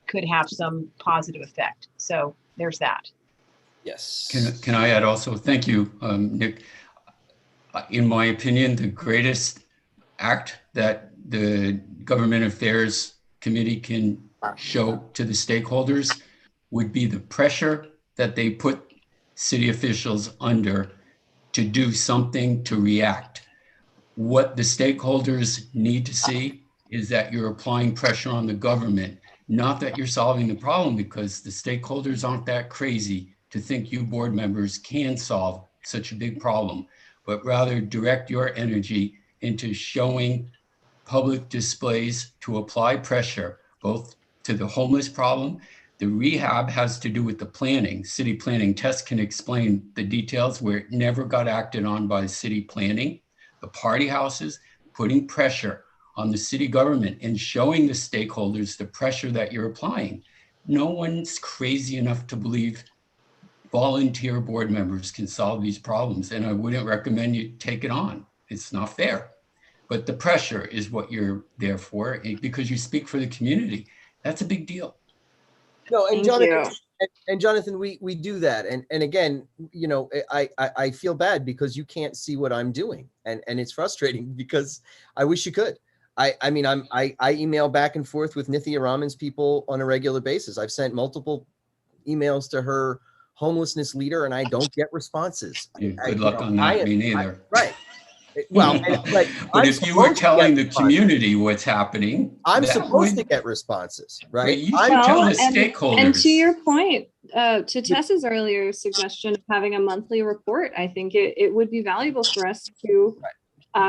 could have some positive effect. So there's that. Yes. Can I add also? Thank you, Nick. In my opinion, the greatest act that the Government Affairs Committee can show to the stakeholders would be the pressure that they put city officials under to do something to react. What the stakeholders need to see is that you're applying pressure on the government, not that you're solving the problem, because the stakeholders aren't that crazy to think you board members can solve such a big problem, but rather direct your energy into showing public displays to apply pressure, both to the homeless problem. The rehab has to do with the planning. City planning. Tess can explain the details where it never got acted on by city planning. The party houses, putting pressure on the city government and showing the stakeholders the pressure that you're applying. No one's crazy enough to believe volunteer board members can solve these problems, and I wouldn't recommend you take it on. It's not fair. But the pressure is what you're there for, because you speak for the community. That's a big deal. No, and Jonathan, And Jonathan, we do that. And again, you know, I feel bad because you can't see what I'm doing. And it's frustrating because I wish you could. I mean, I email back and forth with Nithya Raman's people on a regular basis. I've sent multiple emails to her homelessness leader and I don't get responses. Good luck on that. Me neither. Right. Well, but if you were telling the community what's happening, I'm supposed to get responses, right? You should tell the stakeholders. And to your point, to Tessa's earlier suggestion of having a monthly report, I think it would be valuable for us to,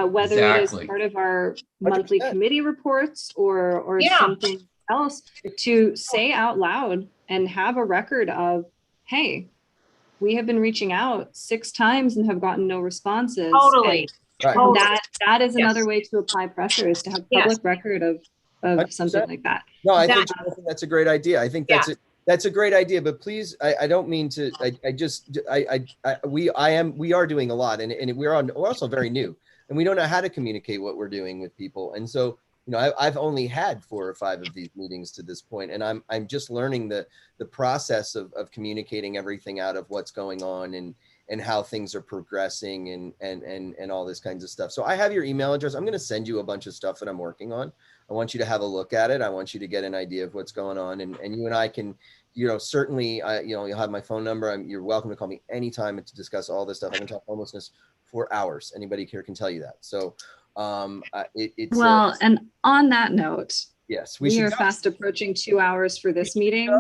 whether it is part of our monthly 100%. Committee reports or something else, to say out loud and have a record of, hey, we have been reaching out 6 times and have gotten no responses. Totally. Right. That is another way to apply pressure, is to have public record of 100%. Something like that. No, I think that's a great idea. I think that's a great idea. But please, I don't mean to. We are doing a lot, and we're also very new, and we don't know how to communicate what we're doing with people. And so, you know, I've only had 4 or 5 of these meetings to this point, and I'm just learning the process of communicating everything out of what's going on and how things are progressing and all this kinds of stuff. So I have your email address. I'm going to send you a bunch of stuff that I'm working on. I want you to have a look at it. I want you to get an idea of what's going on. And you and I can, you know, certainly, you know, you'll have my phone number. You're welcome to call me anytime to discuss all this stuff. I can talk homelessness for hours. Anybody here can tell you that. So it's well, and on that note, yes, we are fast approaching 2 hours for this meeting.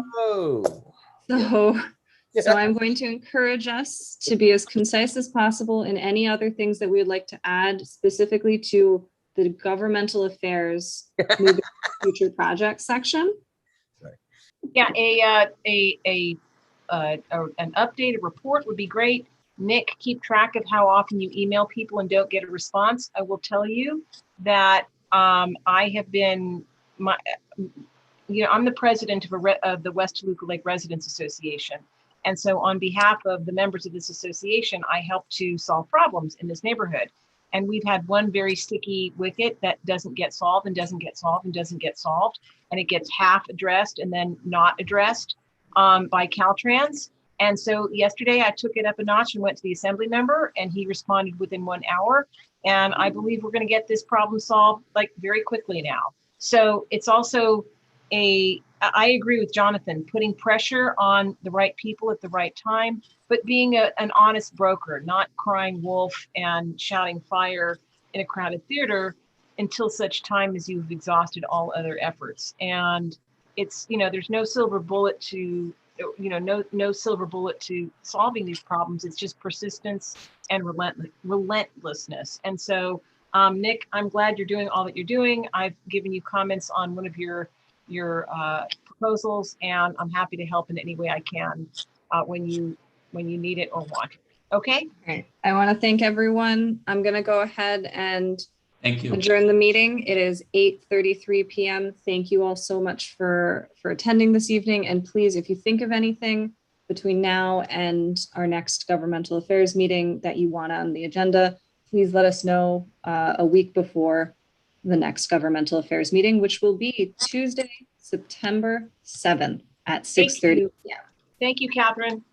So I'm going to encourage us to be as concise as possible in any other things that we would like to add specifically to the governmental affairs moving future projects section. Sorry. Yeah, an updated report would be great. Nick, keep track of how often you email people and don't get a response. I will tell you that I have been I'm the president of the West Toluca Lake Residents Association. And so on behalf of the members of this association, I help to solve problems in this neighborhood. And we've had one very sticky wicket that doesn't get solved and doesn't get solved and doesn't get solved. And it gets half addressed and then not addressed by Caltrans. And so yesterday I took it up a notch and went to the assembly member, and he responded within 1 hour. And I believe we're going to get this problem solved like very quickly now. So it's also I agree with Jonathan, putting pressure on the right people at the right time, but being an honest broker, not crying wolf and shouting fire in a crowded theater until such time as you've exhausted all other efforts. And it's, you know, there's no silver bullet to, you know, no silver bullet to solving these problems. It's just persistence and relentlessness. And so, Nick, I'm glad you're doing all that you're doing. I've given you comments on one of your proposals, and I'm happy to help in any way I can when you need it or want it. Okay. Okay. I want to thank everyone. I'm going to go ahead and thank you. Adjourn the meeting. It is 8:33 p.m. Thank you all so much for attending this evening. And please, if you think of anything between now and our next governmental affairs meeting that you want on the agenda, please let us know a week before the next governmental affairs meeting, which will be Tuesday, September 7th at 6:30 p.m. Thank you, Catherine.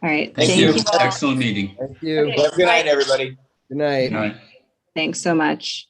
All right. Thank you. Excellent meeting. Thank you. Okay. Have a good night, everybody. Good night. Good night. Thanks so much.